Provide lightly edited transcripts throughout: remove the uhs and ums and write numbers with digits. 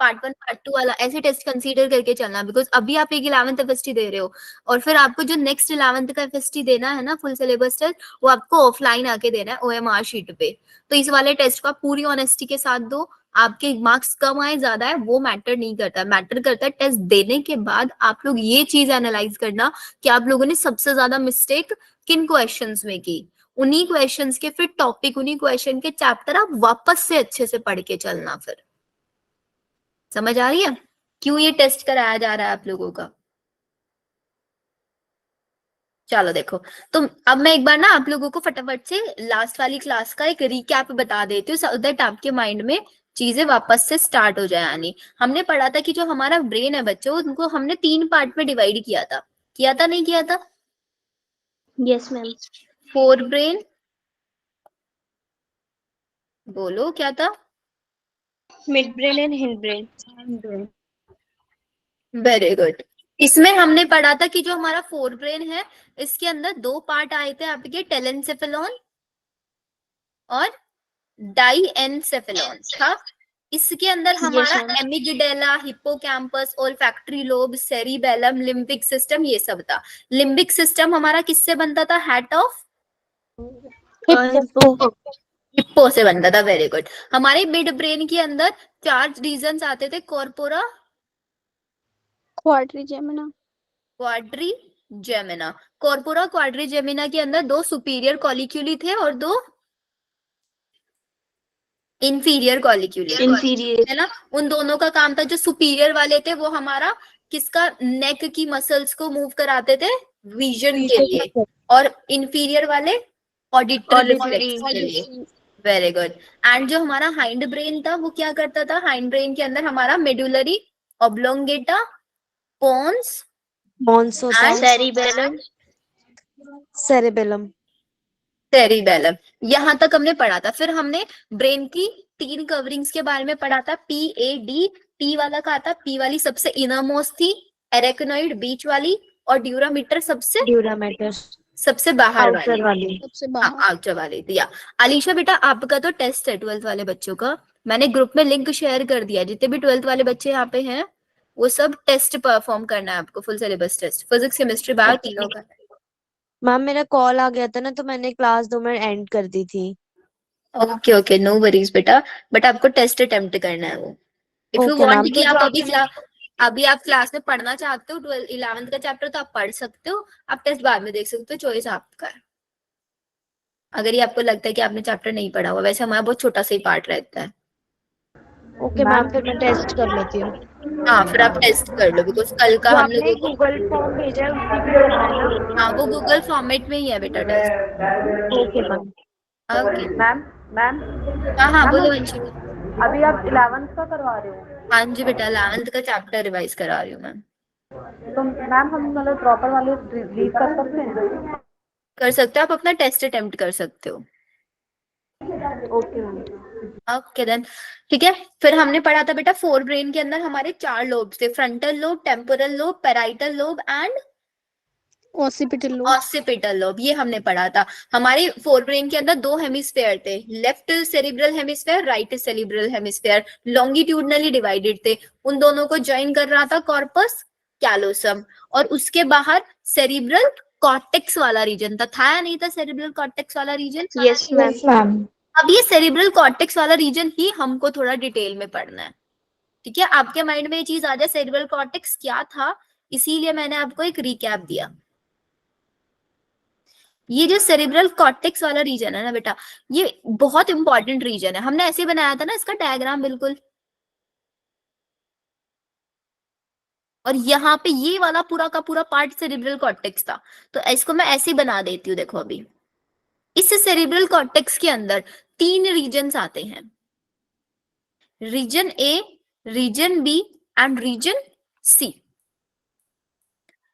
Part 1 part 2 वाला ऐसे test consider करके चलना, बिकॉज अभी आप एक 11th एफएसटी दे रहे हो और फिर आपको जो नेक्स्ट 11th का एफएसटी देना है ना, फुल सिलेबस टेस्ट, वो आपको ऑफलाइन आके देना है ओएमआर शीट पे। तो इस वाले टेस्ट को आप पूरी ऑनेस्टी के साथ दो। आपके मार्क्स कम आए ज्यादा है वो मैटर नहीं करता, मैटर करता है टेस्ट देने के बाद आप लोग ये चीज एनालाइज करना कि आप लोगों ने सबसे ज्यादा मिस्टेक किन क्वेश्चंस में की। उन्हीं क्वेश्चंस के फिर टॉपिक, उन्हीं क्वेश्चन के चैप्टर आप वापस से अच्छे से पढ़ के चलना। फिर समझ आ रही है क्यों ये टेस्ट कराया जा रहा है आप लोगों का? चलो देखो, तो अब मैं एक बार ना आप लोगों को फटाफट से लास्ट वाली क्लास का एक रिकैप बता देती हूँ, सो दैट आपके माइंड में चीजें वापस से स्टार्ट हो जाए आनी। हमने पढ़ा था कि जो हमारा ब्रेन है बच्चों, उनको हमने 3 पार्ट में डिवाइड किया था नहीं किया था? Yes ma'am. फोर ब्रेन, बोलो क्या था? Mid brain and hind brain. Very good. इसमें हमने पढ़ा था कि जो हमारा फोर ब्रेन है, इसके अंदर 2 पार्ट आए थे आपके, टेलेंसेफेलॉन और डाइएनसेफेलॉन था। इसके अंदर हमारा amygdala, hippocampus, olfactory lobe, cerebellum, limbic system ये सब था। लिम्बिक सिस्टम हमारा किससे बनता था? हैट ऑफ हिप्पो से बनता था। Very good. हमारे मिड ब्रेन के अंदर 4 रीजन्स आते थे, corpora, quadrigemina, quadrigemina. Corpora quadrigemina के अंदर 2 सुपीरियर कॉलिक्यूली थे और 2 इंफीरियर कॉलिक्यूली है ना। उन दोनों का काम था, जो सुपीरियर वाले थे वो हमारा किसका, नेक की मसल्स को मूव कराते थे विजन के लिए, और इंफीरियर वाले ऑडिटरी रिफ्लेक्स के लिए। Very good. एंड जो हमारा हाइंड ब्रेन था वो क्या करता था? हाइंड ब्रेन के अंदर हमारा medullary oblongata, pons and cerebellum, cerebellum. Cerebellum. यहां तक हमने पढ़ा था। फिर हमने ब्रेन की 3 कवरिंग्स के बारे में पढ़ा था, PAD। P वाला कहा था, P वाली सबसे इनरमोस्ट थी, एरेक्नोइड बीच वाली, और ड्यूरामीटर ड्यूरामेटर सबसे बाहर आउटर वाली। सबसे हाँ, बाहर। आउटर वाली दिया। अलीशा बेटा, आपका तो टेस्ट है 12th वाले बच्चों का, मैंने ग्रुप में लिंक शेयर कर दिया। जितने भी 12th वाले बच्चे यहाँ पे हैं वो सब टेस्ट परफॉर्म करना है आपको, full syllabus test, physics chemistry bio तीनों का। मैम मेरा कॉल आ गया था ना, तो मैंने क्लास 2 मिनट एंड कर दी थी। ओके ओके, नो वरीज बेटा, बट आपको टेस्ट अटेम्प्ट करना है वो। If you okay ma'am. Want कि तो आप जो अभी आप क्लास में पढ़ना चाहते हो 11th का चैप्टर, तो आप पढ़ सकते हो, आप टेस्ट बाद में देख सकते हो, चॉइस आपका है। अगर ये आपको लगता है कि आपने चैप्टर नहीं पढ़ा हुआ, वैसे हमारा बहुत छोटा सा ही पार्ट रहता है। ओके मैम, फिर मैं टेस्ट कर लेती हूँ। हाँ, फिर आप टेस्ट कर लो, बिकॉज कल का जो हम आपने लोगों को, गूगल फॉर्म भेजा है उसी पे करना है ना? हाँ वो गूगल फॉर्मेट में ही है बेटा test. Okay ma'am. Okay. Ma'am ma'am हाँ हाँ, मैम, बोलो वंशी। अभी आप 11th का करवा रहे हो? हाँ जी बेटा, 11th का चैप्टर रिवाइज करा रही हूँ मैं। तो मैम हम मतलब प्रॉपर वाले रीड कर सकते हैं? कर सकते हो, आप अपना टेस्ट अटेम्प्ट कर सकते हो। Okay ma'am. ओके देन, ठीक है। फिर हमने पढ़ा था बेटा, फोर ब्रेन के अंदर हमारे 4 लोब्स थे, frontal lobe, temporal lobe, parietal lobe and occipital lobe. Occipital lobe. ये हमने पढ़ा था। हमारे फोर ब्रेन के अंदर 2 हेमिस्फेयर थे, left cerebral hemisphere, right cerebral hemisphere, longitudinally divided थे। उन दोनों को ज्वाइन कर रहा था कॉर्पस कैलोसम, और उसके बाहर सेरिब्रल कॉर्टेक्स वाला रीजन था या नहीं था? सेरिब्रल कॉर्टेक्स वाला रीजन। Yes ma'am. अब ये सेरिब्रल कॉर्टेक्स वाला रीजन ही हमको थोड़ा डिटेल में पढ़ना है, ठीक है? आपके माइंड में ये चीज आ जाए सेरिब्रल कॉर्टेक्स क्या था, इसीलिए मैंने आपको एक रिकैप दिया। ये जो सेरिब्रल कॉर्टेक्स वाला रीजन है ना बेटा, ये बहुत इंपॉर्टेंट रीजन है। हमने ऐसे बनाया था ना इसका डायग्राम बिल्कुल, और यहाँ पे ये वाला पूरा का पूरा पार्ट सेरिब्रल कॉर्टेक्स था। तो इसको मैं ऐसे बना देती हूँ, देखो अभी इस सेरिब्रल कॉर्टेक्स के अंदर 3 रीजन्स आते हैं, region A, region B and region C.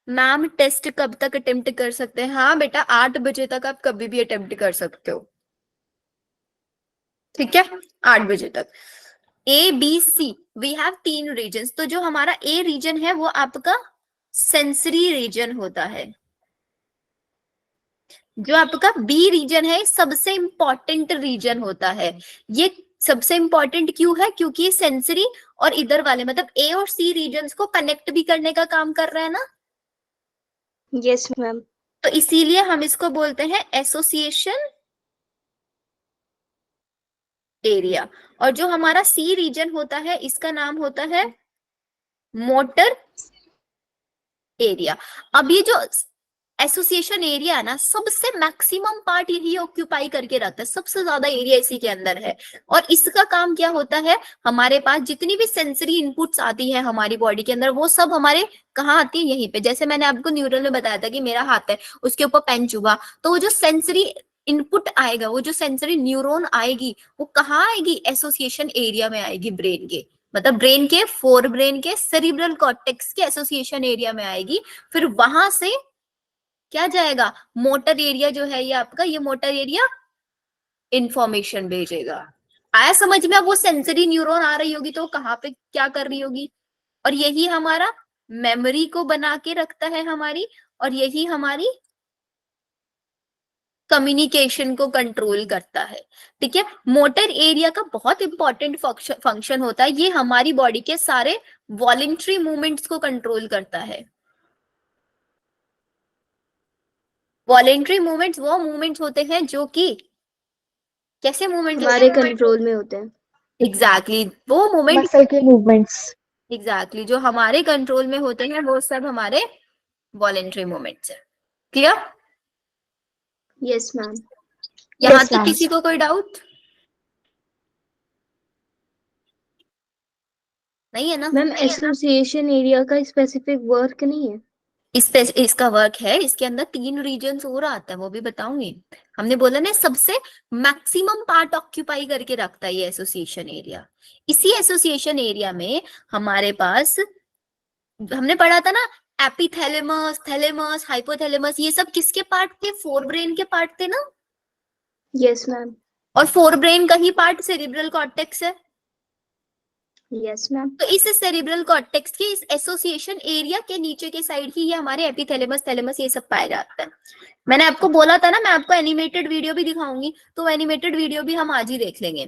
Ma'am test कब तक अटेम्प्ट कर सकते हैं? हाँ बेटा, 8 बजे तक आप कभी भी अटेम्प्ट कर सकते हो, ठीक है? 8 बजे तक। A B C, we have 3 regions. तो जो हमारा ए रीजन है वो आपका सेंसरी रीजन होता है। जो आपका बी रीजन है सबसे इंपॉर्टेंट रीजन होता है। ये सबसे इंपॉर्टेंट क्यों है? क्योंकि ये सेंसरी और इधर वाले मतलब ए और सी रीजन्स को कनेक्ट भी करने का काम कर रहा है ना, यस मैम। तो इसीलिए हम इसको बोलते हैं एसोसिएशन एरिया। और जो हमारा सी रीजन होता है इसका नाम होता है मोटर एरिया। अब ये जो एसोसिएशन एरिया है ना, सबसे मैक्सिमम पार्ट यही ऑक्यूपाई करके रहता है, सबसे ज्यादा एरिया इसी के अंदर है। और इसका काम क्या होता है, हमारे पास जितनी भी सेंसरी इनपुट्स आती है हमारी बॉडी के अंदर, वो सब हमारे कहाँ आती है? यहीं पे। जैसे मैंने आपको न्यूरल में बताया था कि मेरा हाथ है, उसके ऊपर पेन चुभा, तो वो जो सेंसरी इनपुट आएगा, वो जो सेंसरी न्यूरॉन आएगी, वो कहाँ आएगी? एसोसिएशन एरिया में आएगी, ब्रेन के, मतलब ब्रेन के, फोर ब्रेन के सेरिब्रल कॉर्टेक्स के एसोसिएशन एरिया में आएगी। फिर वहां से क्या जाएगा? मोटर एरिया जो है ये आपका, ये मोटर एरिया इंफॉर्मेशन भेजेगा। आया समझ में? अब वो सेंसरी न्यूरॉन आ रही होगी तो कहाँ पे क्या कर रही होगी, और यही हमारा मेमोरी को बना के रखता है हमारी, और यही हमारी कम्युनिकेशन को कंट्रोल करता है। ठीक है, मोटर एरिया का बहुत इंपॉर्टेंट फंक्शन होता है, ये हमारी बॉडी के सारे वॉलेंट्री मूवमेंट्स को कंट्रोल करता है। वॉलेंट्री मूवमेंट्स वो मूवमेंट्स होते हैं जो कि कैसे मूवमेंट हमारे कंट्रोल में होते हैं। एग्जैक्टली वो मूवमेंट, मसल के मूवमेंट्स। एग्जैक्टली जो हमारे कंट्रोल में होते हैं वो सब हमारे वॉलेंट्री मूवमेंट्स है। क्लियर? Yes ma'am. यहाँ तक किसी को कोई डाउट नहीं है ना? मैम एसोसिएशन एरिया का स्पेसिफिक वर्क नहीं है? इसका वर्क है, इसके अंदर 3 रीजन्स और आता है, वो भी बताऊंगी। हमने बोला ना सबसे मैक्सिमम पार्ट ऑक्यूपाई करके रखता है ये एसोसिएशन एरिया। इसी एसोसिएशन एरिया में हमारे पास, हमने पढ़ा था ना, एपिथैलेमस, थैलेमस, हाइपोथैलेमस, ये सब किसके पार्ट थे? फोर ब्रेन के पार्ट थे ना। Yes ma'am. और फोर ब्रेन का ही पार्ट सेरिब्रल कॉर्टेक्स है। Yes ma'am. तो इस सेरिब्रल कॉर्टेक्स के इस एसोसिएशन एरिया के नीचे के साइड ही ये हमारे एपिथैलेमस, थैलेमस ये सब पाया जाता है। मैंने आपको बोला था ना, मैं आपको एनिमेटेड वीडियो भी दिखाऊंगी, तो एनिमेटेड वीडियो भी हम आज ही देख लेंगे।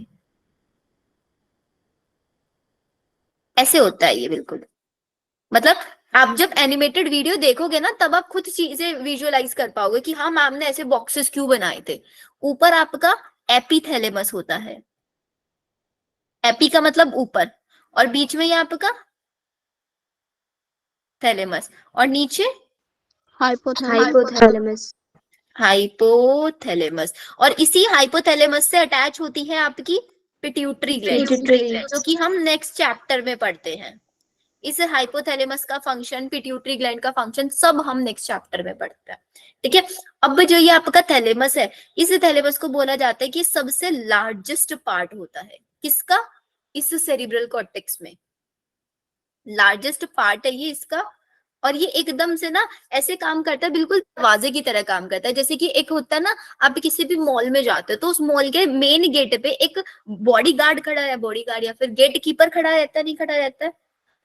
ऐसे होता है ये बिल्कुल, मतलब आप जब एनिमेटेड वीडियो देखोगे ना, तब आप खुद चीजें विजुअलाइज कर पाओगे कि हाँ मैम ने ऐसे बॉक्सेस क्यों बनाए थे। ऊपर आपका एपिथैलेमस होता है, एपी का मतलब ऊपर, और बीच में ये आपका थैलेमस, और नीचे हाइपोथैलेमस। हाइपोथैलेमस। और इसी हाइपोथैलेमस से अटैच होती है आपकी पिट्यूटरी ग्लैंड, जो कि हम नेक्स्ट चैप्टर में पढ़ते हैं। इस हाइपोथैलेमस का फंक्शन, पिट्यूटरी ग्लैंड का फंक्शन सब हम नेक्स्ट चैप्टर में पढ़ते हैं। ठीक है, अब जो ये आपका थैलेमस है, इस थैलेमस को बोला जाता है कि सबसे लार्जेस्ट पार्ट होता है किसका? इस सेरिब्रल कॉर्टेक्स में लार्जेस्ट पार्ट है ये इसका। और ये एकदम से ना ऐसे काम करता है, बिल्कुल दरवाजे की तरह काम करता है। जैसे कि एक होता है ना, आप किसी भी मॉल में जाते हो तो उस मॉल के मेन गेट पे एक बॉडीगार्ड खड़ा है, बॉडीगार्ड या फिर गेट कीपर खड़ा रहता है, नहीं खड़ा रहता है?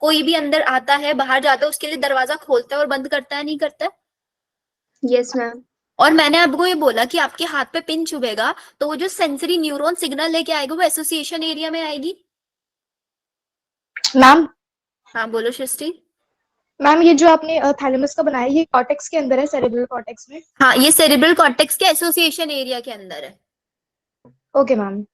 कोई भी अंदर आता है, बाहर जाता है, उसके लिए दरवाजा खोलता है और बंद करता है, नहीं करता है? Yes ma'am. और मैंने आपको ये बोला कि आपके हाथ पे पिन चुभेगा तो वो जो सेंसरी न्यूरॉन सिग्नल लेके आएगा वो एसोसिएशन एरिया में आएगी। मैम हाँ बोलो सृष्टि। मैम ये जो आपने थैलेमस का बनाया ये कॉर्टेक्स के अंदर है, सेरेब्रल कॉर्टेक्स में? हाँ ये सेरिब्रल कॉर्टेक्स के एसोसिएशन एरिया के अंदर है। Okay ma'am.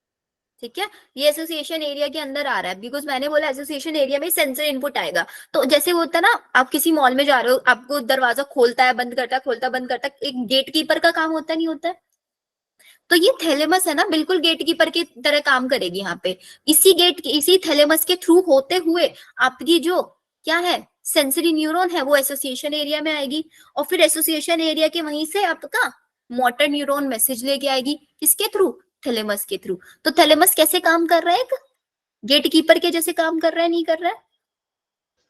ठीक है, ये एसोसिएशन एरिया के अंदर आ रहा है, बिकॉज मैंने बोला एसोसिएशन एरिया में सेंसर इनपुट आएगा। तो जैसे वो होता है ना, आप किसी मॉल में जा रहे हो, आपको दरवाजा खोलता है, बंद करता है, खोलता बंद करता है, एक गेट कीपर का काम होता है, नहीं होता है? तो ये थैलेमस है ना, बिल्कुल गेट कीपर की तरह काम करेगी यहाँ पे। इसी थैलेमस के थ्रू होते हुए आपकी जो क्या है सेंसरी न्यूरॉन है वो एसोसिएशन एरिया में आएगी, और फिर एसोसिएशन एरिया के वहीं से आपका मोटर न्यूरॉन मैसेज लेके आएगी, किसके थ्रू? थैलेमस के थ्रू। तो थैलेमस कैसे काम कर रहा है? एक गेट कीपर के जैसे काम कर रहा है, नहीं कर रहा है?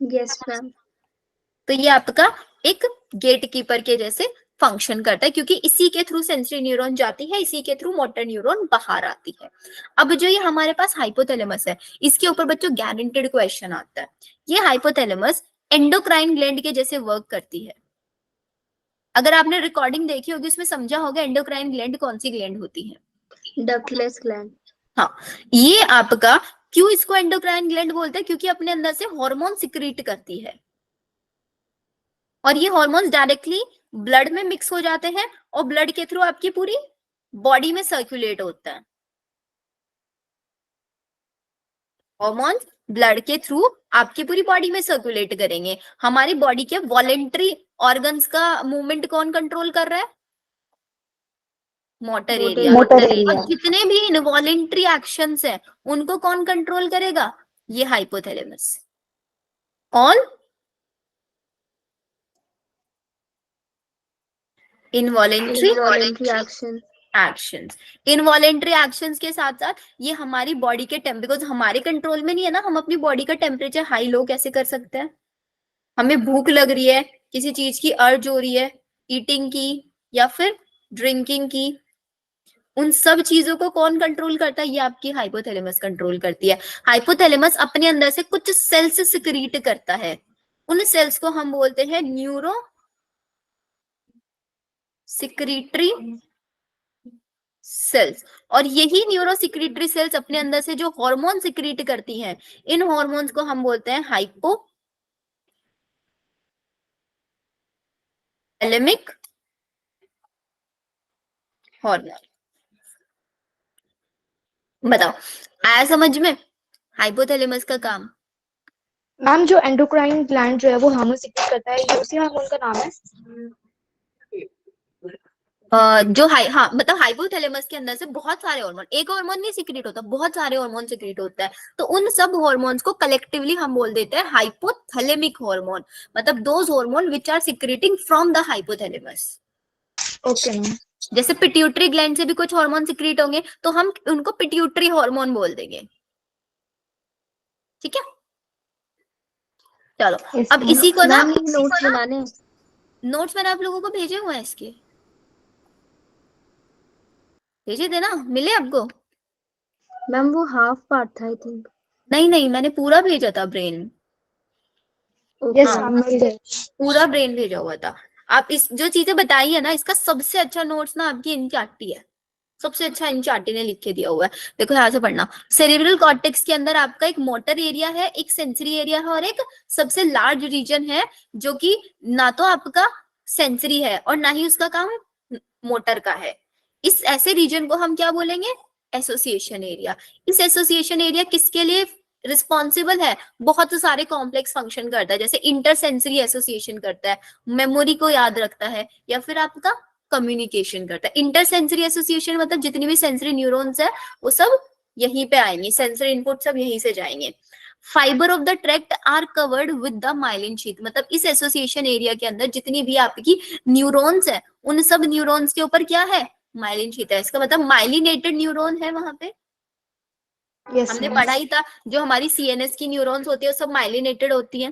Yes ma'am. तो ये आपका एक गेट कीपर के जैसे फंक्शन करता है, क्योंकि इसी के थ्रू सेंसरी न्यूरॉन जाती है, इसी के थ्रू मोटर न्यूरॉन बाहर आती है। अब जो ये हमारे पास हाइपोथैलेमस है, इसके ऊपर बच्चों गारंटेड क्वेश्चन आता है। ये हाइपोथैलेमस एंडोक्राइन ग्लैंड के जैसे वर्क करती है। अगर आपने रिकॉर्डिंग देखी होगी उसमें समझा होगा एंडोक्राइन ग्लैंड कौन सी ग्लैंड होती है। Ductless gland. हाँ, ये आपका, क्यों इसको एंडोक्राइन ग्लैंड बोलते हैं? क्योंकि अपने अंदर से हार्मोन सिक्रीट करती है और ये हार्मोन्स डायरेक्टली ब्लड में मिक्स हो जाते हैं और ब्लड के थ्रू आपकी पूरी बॉडी में सर्कुलेट होता है। हार्मोन्स ब्लड के थ्रू आपकी पूरी बॉडी में सर्कुलेट करेंगे। हमारी बॉडी के वॉलेंट्री ऑर्गन्स का मूवमेंट कौन कंट्रोल कर रहा है? Motor area. और जितने भी इनवॉलेंट्री एक्शंस हैं उनको कौन कंट्रोल करेगा? ये hypothalamus. All involuntary actions, involuntary actions के साथ साथ ये हमारी बॉडी के बिकॉज हमारे कंट्रोल में नहीं है ना, हम अपनी बॉडी का टेम्परेचर हाई लो कैसे कर सकते हैं? हमें भूख लग रही है, किसी चीज की अर्ज हो रही है, ईटिंग की या फिर ड्रिंकिंग की, उन सब चीजों को कौन कंट्रोल करता है? ये आपकी हाइपोथैलेमस कंट्रोल करती है। हाइपोथैलेमस अपने अंदर से कुछ सेल्स सिक्रीट करता है, उन सेल्स को हम बोलते हैं न्यूरो सिक्रीटरी सेल्स। और यही न्यूरो सिक्रीटरी सेल्स अपने अंदर से जो हार्मोन सिक्रीट करती हैं, इन हार्मोन्स को हम बोलते हैं हाइपोथैलेमिक हार्मोन। बताओ, आया समझ में हाइपोथैलेमस का काम? मैम जो एंडोक्राइन ग्लैंड जो है वो हार्मोन सिक्रीट करता है, ये उसी हार्मोन का नाम है? जो हाँ, मतलब हाइपोथैलेमस के अंदर से बहुत सारे हार्मोन, एक हार्मोन नहीं सिक्रीट होता, बहुत सारे हार्मोन सिक्रीट होता है। तो उन सब हार्मोन्स को कलेक्टिवली हम बोल देते हैं हाइपोथैलेमिक हार्मोन, मतलब those hormone which are secreting from the hypothalamus. Okay ma'am. जैसे पिट्यूटरी ग्लैंड से भी कुछ हार्मोन सिक्रीट होंगे तो हम उनको पिट्यूटरी हार्मोन बोल देंगे। ठीक है, चलो अब इसी को ना नोट्स बनाने, नोट्स मैंने आप लोगों को भेजे हुए हैं, इसके भेजे थे ना, मिले आपको? मैम वो हाफ पार्ट था आई थिंक। नहीं, मैंने पूरा भेजा था ब्रेन। यस हाँ, मैम। पूरा ब्रेन भेजा हुआ था। आप इस जो चीजें बताई है ना, इसका सबसे अच्छा नोट्स ना आपकी एनसीईआरटी है, सबसे अच्छा एनसीईआरटी ने लिख के दिया हुआ है। देखो यहाँ से पढ़ना, सेरेब्रल कॉर्टेक्स के अंदर आपका एक मोटर एरिया है, एक सेंसरी एरिया है और एक सबसे लार्ज रीजन है जो कि ना तो आपका सेंसरी है और ना ही उसका काम मोटर का है। इस ऐसे रीजन को हम क्या बोलेंगे? Association area. इस एसोसिएशन एरिया किसके लिए रिस्पॉन्सिबल है? बहुत सारे कॉम्प्लेक्स फंक्शन करता है, जैसे इंटरसेंसरी एसोसिएशन करता है, मेमोरी को याद रखता है, या फिर आपका कम्युनिकेशन करता है। इंटरसेंसरी एसोसिएशन मतलब जितनी भी सेंसरी न्यूरॉन्स है वो सब यहीं पे आएंगे, सेंसरी इनपुट सब यहीं से जाएंगे। Fibre of the tract are covered with the myelin sheath, मतलब इस एसोसिएशन एरिया के अंदर जितनी भी आपकी न्यूरॉन्स है उन सब न्यूरॉन्स के ऊपर क्या है? माइलिन शीथ है। इसका मतलब माइलिनेटेड न्यूरॉन है वहां पे। Yes, हमने ma'am. पढ़ा ही था, जो हमारी सीएनएस की न्यूरॉन्स होती है वो सब माइलिनेटेड होती है।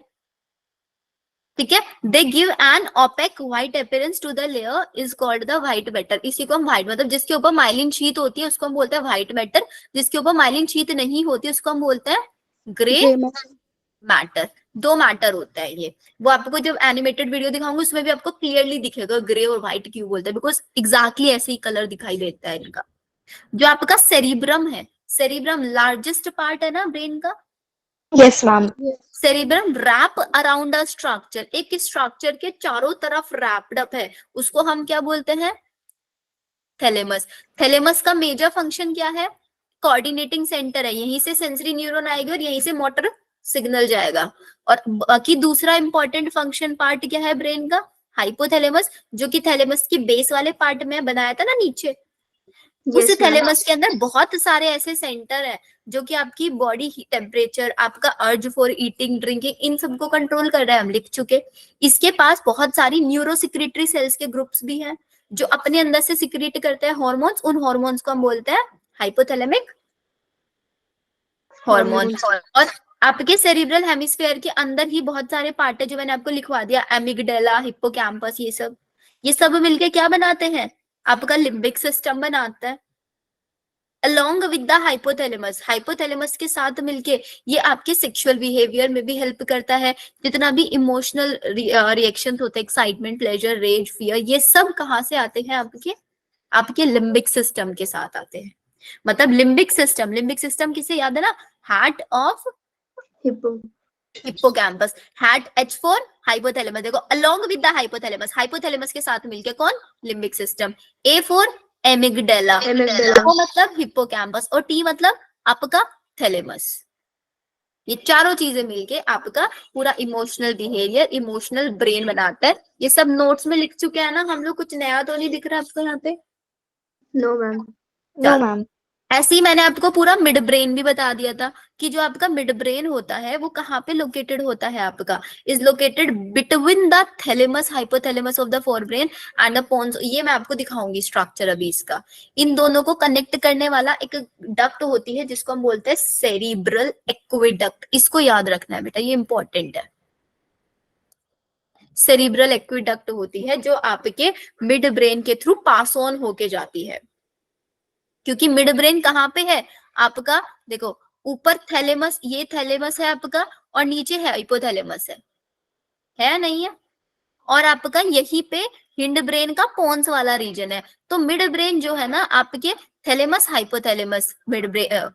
ठीक है, they give an opaque white appearance to the layer is called the white matter. इसी को हम व्हाइट, मतलब जिसके ऊपर माइलिन शीथ होती है उसको हम बोलते हैं व्हाइट मैटर, जिसके ऊपर माइलिन शीथ नहीं होती उसको हम बोलते हैं ग्रे मैटर। दो मैटर होता है ये, वो आपको जब एनिमेटेड वीडियो दिखाऊंगी उसमें भी आपको क्लियरली दिखेगा ग्रे और व्हाइट क्यों बोलते हैं, बिकॉज एग्जैक्टली ऐसे ही कलर दिखाई देता है इनका। जो आपका सेरिब्रम है, सेरिब्रम लार्जेस्ट पार्ट है ना ब्रेन का। Yes ma'am. Cerebrum wrap around a structure, एक स्ट्रक्चर के चारों तरफ रैप्ड अप है, उसको हम क्या बोलते हैं? थैलेमस। थैलेमस का मेजर फंक्शन क्या है? कोऑर्डिनेटिंग सेंटर है, यहीं से सेंसरी न्यूरॉन आएगी और यहीं से मोटर सिग्नल जाएगा। और बाकी दूसरा इंपॉर्टेंट फंक्शन पार्ट क्या है ब्रेन का? हाइपोथैलेमस, जो कि थैलेमस की बेस वाले पार्ट में बनाया था ना नीचे। उस थैलेमस के अंदर बहुत सारे ऐसे सेंटर है जो कि आपकी बॉडी टेम्परेचर, आपका अर्ज फॉर ईटिंग ड्रिंकिंग, इन सबको कंट्रोल कर रहा है, हम लिख चुके। इसके पास बहुत सारी न्यूरोसिक्रेटरी सेल्स के ग्रुप्स भी हैं जो अपने अंदर से सिक्रेट करते हैं हॉर्मोन्स, उन हॉर्मोन्स को हम बोलते हैं हाइपोथैलेमिक हॉर्मोन्स। और आपके सेरिब्रल हेमिस्फीयर के अंदर ही बहुत सारे पार्ट है जो मैंने आपको लिखवा दिया, एमिगडाला, हिप्पोकैम्पस, ये सब मिलके क्या बनाते हैं? आपका लिम्बिक सिस्टम बनाता है along with the hypothalamus। Hypothalamus के साथ मिलके ये आपके सेक्सुअल बिहेवियर में भी हेल्प करता है। जितना भी इमोशनल रिएक्शन होते हैं, एक्साइटमेंट, प्लेजर, रेज, फियर, ये सब कहाँ से आते हैं? आपके लिम्बिक सिस्टम के साथ आते हैं। मतलब लिम्बिक सिस्टम किसे याद है ना, heart of hippocampus, hat H for hypothalamus, देखो along with the hypothalamus, hypothalamus के साथ मिलके कौन, limbic system, A for amygdala, वो मतलब हिप्पोकैम्पस, और T मतलब आपका थैलेमस। ये चारों चीजें मिलके आपका पूरा इमोशनल बिहेवियर, इमोशनल ब्रेन बनाता है। ये सब नोट्स में लिख चुके हैं ना हम लोग, कुछ नया तो नहीं दिख रहा आपको यहाँ पे? No ma'am. ऐसे ही मैंने आपको पूरा मिड ब्रेन भी बता दिया था कि जो आपका मिड ब्रेन होता है वो कहाँ पे लोकेटेड होता है, आपका is located between the thalamus hypothalamus of the forebrain and the pons. ये मैं आपको दिखाऊंगी स्ट्रक्चर अभी इसका। इन दोनों को कनेक्ट करने वाला एक डक्ट होती है जिसको हम बोलते हैं सेरिब्रल एक्विडक्ट। इसको याद रखना है बेटा, ये इंपॉर्टेंट है। सेरिब्रल एक्विडक्ट होती है जो आपके मिड ब्रेन के थ्रू पास ऑन होके जाती है, क्योंकि मिड ब्रेन कहाँ पे है आपका, देखो ऊपर थैलेमस, ये थैलेमस है आपका, और नीचे है हाइपोथैलेमस है नहीं है, और आपका यहीं पे हिंड ब्रेन का पोन्स वाला रीजन है। तो मिड ब्रेन जो है ना आपके thalamus hypothalamus mid brain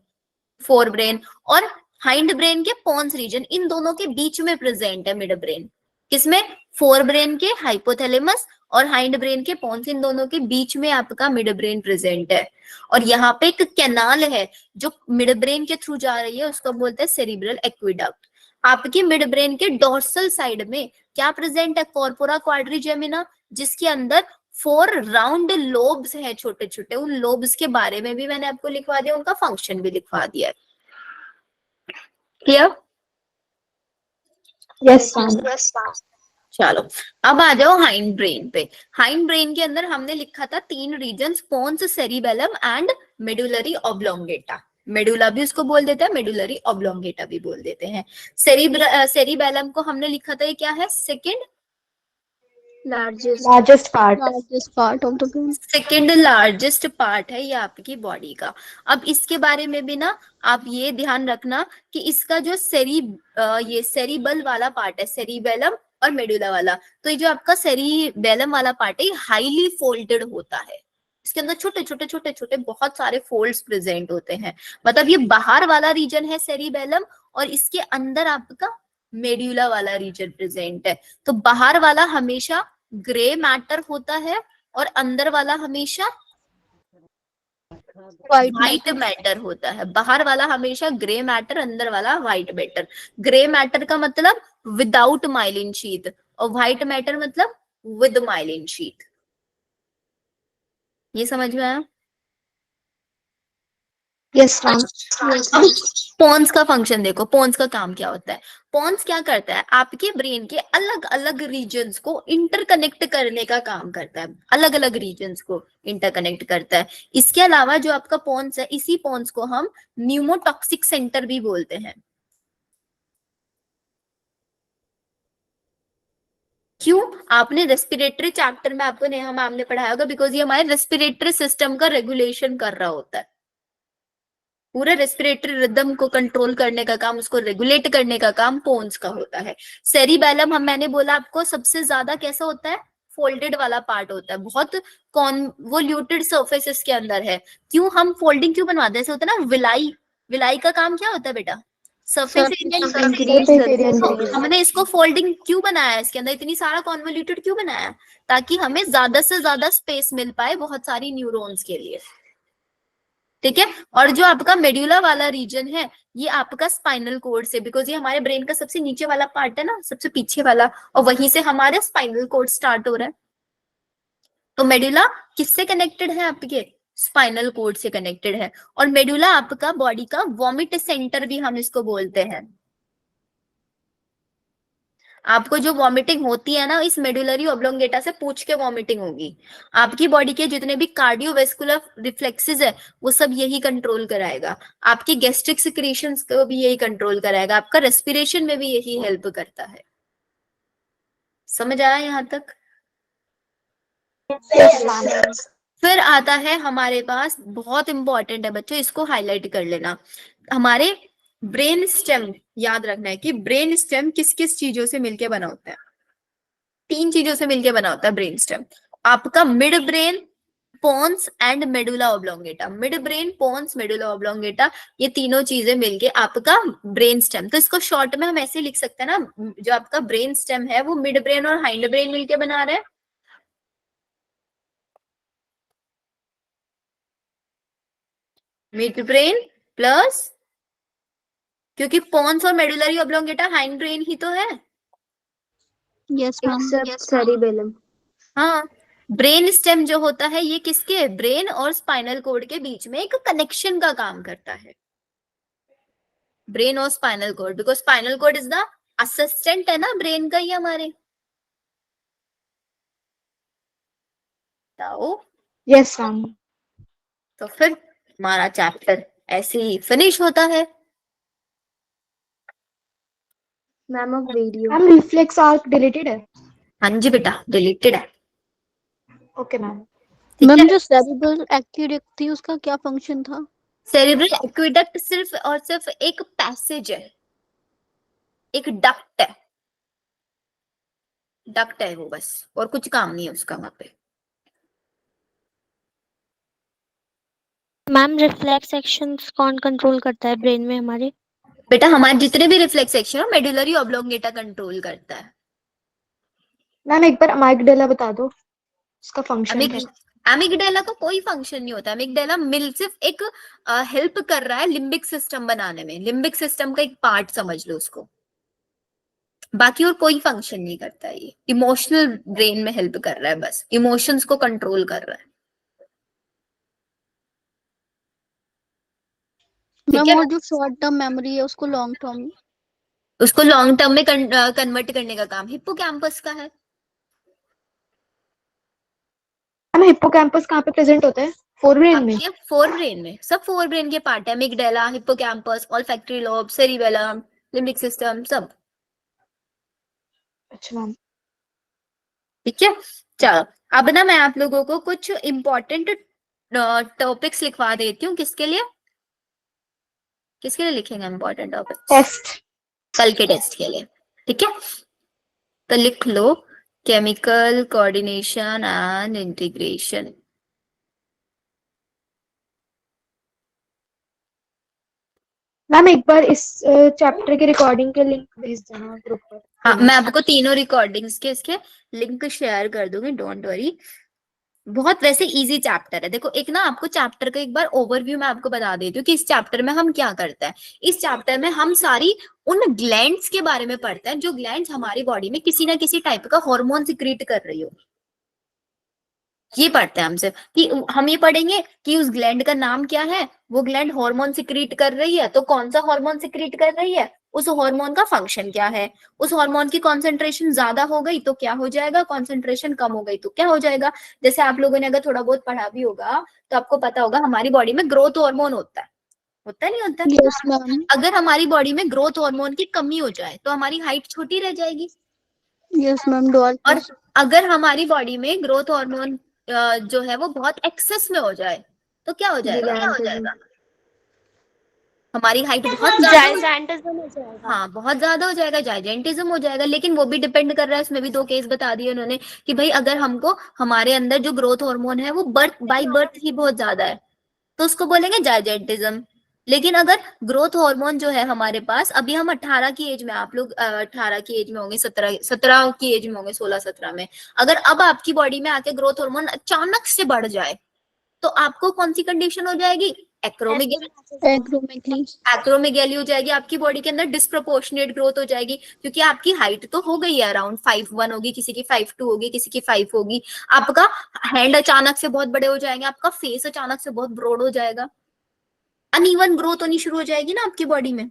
fore brain और हाइंड ब्रेन के पोन्स रीजन, इन दोनों के बीच में प्रेजेंट है मिड ब्रेन। किसमें, फोर ब्रेन के हाइपोथैलेमस और हाइंड ब्रेन के पोन्स, इन दोनों के बीच में आपका मिड ब्रेन प्रेजेंट है। और यहाँ पे एक कैनाल है जो मिड ब्रेन के थ्रू जा रही है, उसको बोलते हैं सेरिब्रल एक्विडक्ट। आपकी मिड ब्रेन के डोर्सल साइड में क्या प्रेजेंट है, कॉर्पोरा क्वाड्रिजेमिना, जिसके अंदर 4 राउंड लोब्स है छोटे छोटे। उन लोब्स के बारे में भी मैंने आपको लिखवा दिया, उनका फंक्शन भी लिखवा दिया है। क्लियर? Yes ma'am. चलो अब आ जाओ हाइंड ब्रेन पे। हाइंड ब्रेन के अंदर हमने लिखा था 3 regions, pons, cerebellum and medullary oblongata. Medulla भी उसको बोल देते हैं, मेडुलरी ऑब्लोंगेटा भी बोल देते हैं। सेरिबेलम को हमने लिखा था, ये क्या है, second largest part of the brain. Second largest part है ये आपकी बॉडी का। अब इसके बारे में भी ना आप ये ध्यान रखना कि इसका जो ये सेरिबल वाला पार्ट है, सेरिबेलम और मेडुला वाला, तो ये जो आपका सेरिबेलम वाला पार्ट है हाईली फोल्डेड होता है। इसके अंदर छोटे छोटे छोटे छोटे बहुत सारे फोल्ड्स प्रेजेंट होते हैं। मतलब ये बाहर वाला रीजन है सेरिबेलम, और इसके अंदर आपका मेडुला वाला रीजन प्रेजेंट है। तो बाहर वाला हमेशा ग्रे मैटर होता है और अंदर वाला हमेशा व्हाइट मैटर होता है। बाहर वाला हमेशा ग्रे मैटर, अंदर वाला व्हाइट मैटर। ग्रे मैटर का मतलब विदाउट माइलिन शीथ, और व्हाइट मैटर मतलब विद माइलिन शीथ। ये समझ में आया? Yes ma'am. पोन्स का फंक्शन देखो, पोन्स का काम क्या होता है। पोन्स क्या करता है, आपके ब्रेन के अलग अलग रीजन्स को इंटरकनेक्ट करने का काम करता है, अलग अलग रीजन्स को इंटरकनेक्ट करता है। इसके अलावा जो आपका पोन्स है, इसी पोन्स को हम न्यूमोटॉक्सिक सेंटर भी बोलते हैं। क्यों? आपने रेस्पिरेटरी चैप्टर में आपको नेहा मैम ने पढ़ाया होगा, बिकॉज ये हमारे रेस्पिरेटरी सिस्टम का रेगुलेशन कर रहा होता है। पूरे रेस्पिरेटरी रिदम को कंट्रोल करने का काम, उसको रेगुलेट करने का काम पोन्स का होता है। सेरिबेलम मैंने बोला आपको सबसे ज्यादा कैसा होता है, फोल्डेड वाला पार्ट होता है, बहुत कॉन्वोल्यूटेड सरफेसेस के अंदर है। क्यों हम फोल्डिंग क्यों बनवाते हैं, ऐसे होता है ना, विलाई का काम क्या होता है बेटा, सरफेस एरिया। हमने इसको फोल्डिंग क्यों बनाया, इसके अंदर इतनी सारा कॉन्वोल्यूटेड क्यों बनाया, ताकि हमें ज्यादा से ज्यादा स्पेस मिल पाए बहुत सारी न्यूरॉन्स के लिए। ठीक है? और जो आपका मेडुला वाला रीजन है, ये आपका स्पाइनल कोड से, बिकॉज ये हमारे ब्रेन का सबसे नीचे वाला पार्ट है ना, सबसे पीछे वाला, और वहीं से हमारे स्पाइनल कोड स्टार्ट हो रहा है। तो मेडुला किससे कनेक्टेड है, आपके स्पाइनल कोड से कनेक्टेड है। और मेडुला आपका बॉडी का वॉमिट सेंटर भी हम इसको बोलते हैं। आपको जो वॉमिटिंग होती है ना, इस मेडुलरी ऑब्लोंगेटा से पूछ के वॉमिटिंग होगी। आपकी बॉडी के जितने भी कार्डियोवेस्कुलर रिफ्लेक्सेस है वो सब यही कंट्रोल कराएगा। आपकी गैस्ट्रिक सिक्रीशंस को भी यही कंट्रोल कराएगा। आपका रेस्पिरेशन में भी यही हेल्प करता है। समझ आया यहाँ तक? फिर आता है हमारे पास, बहुत इंपॉर्टेंट है बच्चों, इसको हाईलाइट कर लेना, हमारे ब्रेन स्टेम। याद रखना है कि ब्रेन स्टेम किस किस चीजों से मिलके बना होता है। 3 चीजों से मिलके बना होता है ब्रेन स्टेम। आपका midbrain pons and medulla oblongata, midbrain, pons, medulla oblongata, ये तीनों चीजें मिलके आपका ब्रेन स्टेम। तो इसको शॉर्ट में हम ऐसे लिख सकते हैं ना, जो आपका ब्रेन स्टेम है वो मिड ब्रेन और हाइंड ब्रेन मिलके बना रहे हैं। मिड ब्रेन प्लस, क्योंकि पोन्स और मेडुलरी ऑब्लोंगेटा हाइंड ब्रेन ही तो है। Yes ma'am. Except cerebellum. हाँ, ब्रेन स्टेम जो होता है ये किसके, ब्रेन और स्पाइनल कोड के बीच में एक कनेक्शन का काम करता है, ब्रेन और spinal cord, because spinal cord is the assistant है ना ब्रेन का ही हमारे। बताओ, यस मैम। तो फिर हमारा चैप्टर ऐसे ही फिनिश होता है। मैम अब video. Ma'am reflex arc deleted है? हाँ जी बेटा, डिलीटेड है। Okay ma'am. ठीक मैम है, जो सेरिब्रल एक्टिविटी थी उसका क्या फंक्शन था? सेरिब्रल एक्विडक्ट सिर्फ और सिर्फ एक पैसेज है, एक डक्ट है, डक्ट है वो बस, और कुछ काम नहीं है उसका वहां पे। मैम रिफ्लेक्स एक्शंस कौन कंट्रोल करता है ब्रेन में हमारे? बेटा हमारे जितने भी रिफ्लेक्स सेक्शन है मेडुलरी ऑब्लोंगेटा कंट्रोल करता है। मैम एक बार अमाइगडाला बता दो, उसका फंक्शन क्या है? एमिगडाला का कोई फंक्शन नहीं होता, एमिगडाला मिल सिर्फ एक हेल्प कर रहा है लिम्बिक सिस्टम बनाने में, लिम्बिक सिस्टम का एक पार्ट समझ लो उसको, बाकी और कोई फंक्शन नहीं करता है। ये इमोशनल ब्रेन में हेल्प कर रहा है, बस इमोशंस को कंट्रोल कर रहा है। ठीक मैम है, और जो शॉर्ट टर्म मेमोरी है उसको लॉन्ग टर्म में? उसको लॉन्ग टर्म में कन्वर्ट करने का काम हिप्पोकैम्पस का है। मैम हिप्पोकैम्पस कहाँ पे प्रेजेंट होता है? फोरब्रेन में? आपके फोर ब्रेन में, सब फोर ब्रेन के पार्ट है, amygdala, hippocampus, olfactory lobe, cerebellum, limbic system, सब। अच्छा मैम। ठीक है, चलो अब ना मैं आप लोगों को कुछ इंपॉर्टेंट टॉपिक्स लिखवा देती हूँ। किसके लिए, किसके लिए लिखेंगे इंपॉर्टेंट टॉपिक्स? टेस्ट। कल के टेस्ट के लिए। ठीक है, तो लिख लो, chemical coordination and integration. Ma'am एक बार इस चैप्टर के रिकॉर्डिंग के लिंक भेज देना ग्रुप पर। हाँ, मैं आपको तीनों रिकॉर्डिंग्स के इसके लिंक शेयर कर दूंगी, डोंट वरी। बहुत वैसे इजी चैप्टर है। देखो एक ना आपको चैप्टर का एक बार ओवरव्यू मैं आपको बता देती हूँ कि इस चैप्टर में हम क्या करते हैं। इस चैप्टर में हम सारी उन ग्लैंड्स के बारे में पढ़ते हैं जो ग्लैंड्स हमारी बॉडी में किसी ना किसी टाइप का हार्मोन सिक्रीट कर रही हो, ये पढ़ते हैं हम सिर्फ। कि हम ये पढ़ेंगे कि उस ग्लैंड का नाम क्या है, वो ग्लैंड हार्मोन सिक्रीट कर रही है तो कौन सा हार्मोन सिक्रीट कर रही है, उस हार्मोन का फंक्शन क्या है, उस हार्मोन की कॉन्सेंट्रेशन ज्यादा हो गई तो क्या हो जाएगा, कॉन्सेंट्रेशन कम हो गई तो क्या हो जाएगा। जैसे आप लोगों ने अगर थोड़ा बहुत पढ़ा भी होगा तो आपको पता होगा हमारी बॉडी में ग्रोथ हार्मोन होता है नहीं होता है? Yes ma'am. अगर हमारी बॉडी में ग्रोथ हार्मोन की कमी हो जाए तो हमारी हाइट छोटी रह जाएगी। Yes ma'am doll. और अगर हमारी बॉडी में ग्रोथ हार्मोन जो है वो बहुत एक्सेस में हो जाए तो क्या हो जाएगा, हमारी हाइट बहुत ज्यादा जायजेंटिज्म हो जाएगा। हाँ बहुत ज्यादा हो जाएगा, जाइजेंटिज्म हो जाएगा। लेकिन वो भी डिपेंड कर रहा है, उसमें भी दो केस बता दिए उन्होंने कि भाई अगर हमको हमारे अंदर जो ग्रोथ हार्मोन है वो बर्थ बाय बर्थ ही बहुत ज्यादा है तो उसको बोलेंगे जाइजेंटिज्म। लेकिन अगर ग्रोथ हार्मोन जो है हमारे पास, अभी हम 18 की एज में, आप लोग 18 की एज में होंगे, 17 की एज में होंगे, 16-17 में, अगर अब आपकी बॉडी में आके ग्रोथ हार्मोन अचानक से बढ़ जाए तो आपको कौन सी कंडीशन हो जाएगी, एक्रोमेगली। एक्रोमेगैली हो जाएगी, आपकी बॉडी के अंदर डिस्प्रोपोर्शनेट ग्रोथ हो जाएगी। क्योंकि आपकी हाइट तो हो गई है अराउंड 5'1" होगी, किसी की 5'2" होगी, किसी की 5 होगी। आपका हैंड अचानक से बहुत बड़े हो जाएंगे, आपका फेस अचानक से बहुत ब्रॉड हो जाएगा, अनइवन ग्रोथ होनी शुरू हो जाएगी ना आपकी बॉडी में।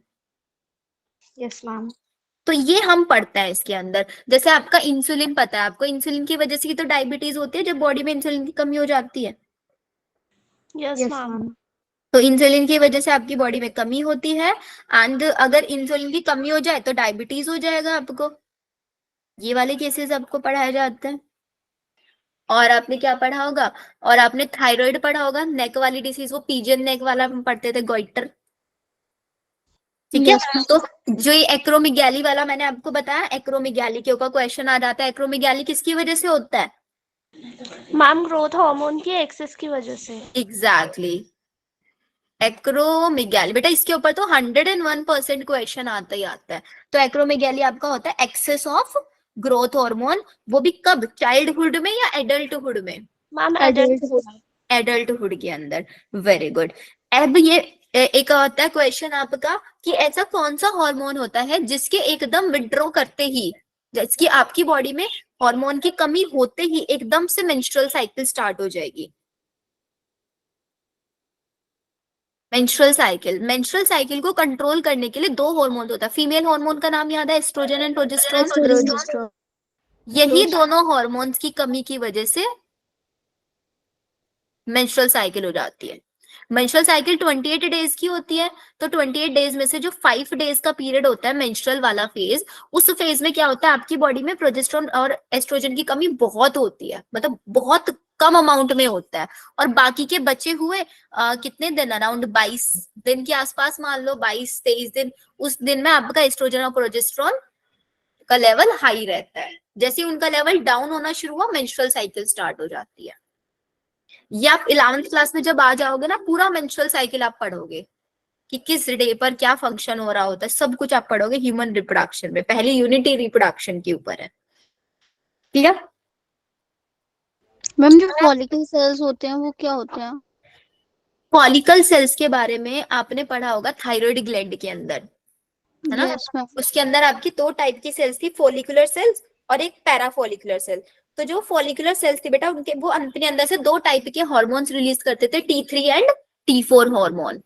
Yes ma'am. तो ये हम पढ़ते हैं इसके अंदर। जैसे आपका इंसुलिन पता है, आपको इंसुलिन की वजह से ही तो डायबिटीज होती है जब बॉडी में इंसुलिन की कमी हो जाती है। Yes yes ma'am. मैम। तो इंसुलिन की वजह से आपकी बॉडी में कमी होती है, एंड अगर इंसुलिन की कमी हो जाए तो डायबिटीज हो जाएगा आपको। ये वाले केसेस आपको पढ़ाए जाते हैं। और आपने क्या पढ़ा होगा, और आपने थायराइड पढ़ा होगा, नेक वाली डिसीज, वो पीजियन नेक वाला हम पढ़ते थे, गोइटर। ठीक है, यस मैम। तो जो ये एक्रोमेगैली वाला मैंने आपको बताया, एक्रोमेगैली के ऊपर क्वेश्चन आ जाता है। एक्रोमेगैली किसकी वजह से होता है, मैम ग्रोथ हार्मोन की एक्सेस की वजह से। Exactly, acromegaly. बेटा इसके ऊपर तो 101% क्वेश्चन आता ही आता है। तो एक्रोमेगाली आपका होता है एक्सेस ऑफ ग्रोथ हार्मोन, वो भी कब, चाइल्डहुड में या एडल्टहुड में? Ma'am adult. एडल्टहुड के अंदर। Very good. अब ये एक होता है क्वेश्चन आपका कि ऐसा कौन सा हार्मोन होता है जिसके एकदम विड्रॉ करते ही, जिसकी आपकी बॉडी में हार्मोन की कमी होते ही एकदम से मेंस्ट्रुअल साइकिल स्टार्ट हो जाएगी? मेंस्ट्रुअल साइकिल को कंट्रोल करने के लिए दो हार्मोन होता है। फीमेल हार्मोन का नाम याद है? Oestrogen and progesterone. प्रोजेस्टेरोन। यही दोनों हार्मोन्स की कमी की वजह से मेंस्ट्रुअल साइकिल हो जाती है। मेंस्ट्रुअल साइकिल 28 डेज की होती है। तो 28 डेज में से जो 5 डेज का पीरियड होता है मेंस्ट्रुअल वाला फेज, उस फेज में क्या होता है, आपकी बॉडी में प्रोजेस्टेरोन और एस्ट्रोजन की कमी बहुत होती है, मतलब बहुत कम अमाउंट में होता है। और बाकी के बचे हुए कितने दिन, अराउंड 22 दिन के आसपास, मान लो 22-23 दिन, उस दिन में आपका एस्ट्रोजन और प्रोजेस्टेरोन का लेवल हाई रहता है। जैसे उनका लेवल डाउन होना शुरू हुआ, मेंस्ट्रुअल साइकिल स्टार्ट हो जाती है। ये आप 11th क्लास में जब आ जाओगे ना, पूरा मेंस्ट्रुअल साइकिल आप पढ़ोगे कि किस डे पर क्या फंक्शन हो रहा होता है, सब कुछ आप पढ़ोगे ह्यूमन रिप्रोडक्शन में। पहली यूनिटी रिप्रोडक्शन के ऊपर है। क्लियर? मैम जो फॉलिकल सेल्स होते हैं वो क्या होते हैं? फॉलिकल सेल्स के बारे में आपने पढ़ा होगा थायराइड ग्लैंड के अंदर, है ना? Yes ma'am. उसके अंदर आपकी दो टाइप की सेल्स थी, फॉलिकुलर सेल्स और एक पैराफॉलिकुलर सेल। तो जो फॉलिकुलर सेल्स थी बेटा, उनके वो अपने अंदर से दो टाइप के हार्मोन्स रिलीज करते थे, T3 and T4 hormone.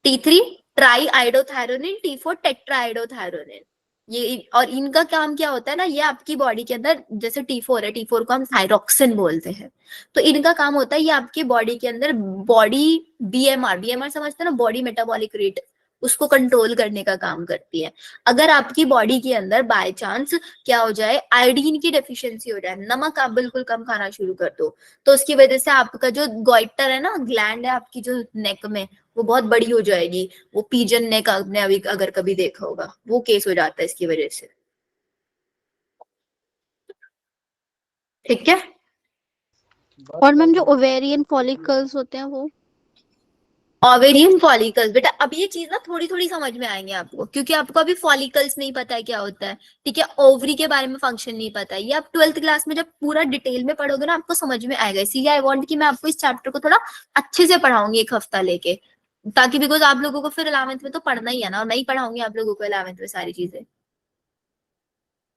T3 try iodothyronine, T4 tetra iodothyronine. ये और इनका काम क्या होता है ना, ये आपकी बॉडी के अंदर, जैसे T4 है, T4 को हम थायरोक्सिन बोलते हैं, तो इनका काम होता है ये आपकी बॉडी के अंदर बॉडी बीएमआर समझते हैं ना, बॉडी मेटाबॉलिक रेट, उसको कंट्रोल करने का काम करती है। अगर आपकी बॉडी के अंदर बाय चांस क्या हो जाए, आयोडीन की डेफिशिएंसी हो जाए, नमक आप बिल्कुल कम खाना शुरू कर दो, तो उसकी वजह से आपका जो गॉइटर है ना, ग्लैंड है आपकी जो नेक में, वो बहुत बड़ी हो जाएगी। वो पीजन नेक आपने अभी अगर कभी देखा होगा, वो केस हो जाता है इसकी वजह से। ठीक है? और मैम जो ओवेरियन फॉलिकल्स होते हैं वो? ओवेरियन फॉलिकल्स, बेटा अब ये चीज ना थोड़ी थोड़ी समझ में आएंगे आपको, क्योंकि आपको अभी फॉलिकल्स नहीं पता है क्या होता है, ठीक है? ओवरी के बारे में फंक्शन नहीं पता है, ये आप 12th क्लास में जब पूरा डिटेल में पढ़ोगे ना, आपको समझ में आएगा। इसीलिए आई वांट कि मैं आपको इस चैप्टर को थोड़ा अच्छे से पढ़ाऊंगी, एक हफ्ता लेके, ताकि बिकॉज आप लोगों को फिर 11th में तो पढ़ना ही है ना, और नहीं पढ़ाऊंगी आप लोगों को 11th में सारी चीजें।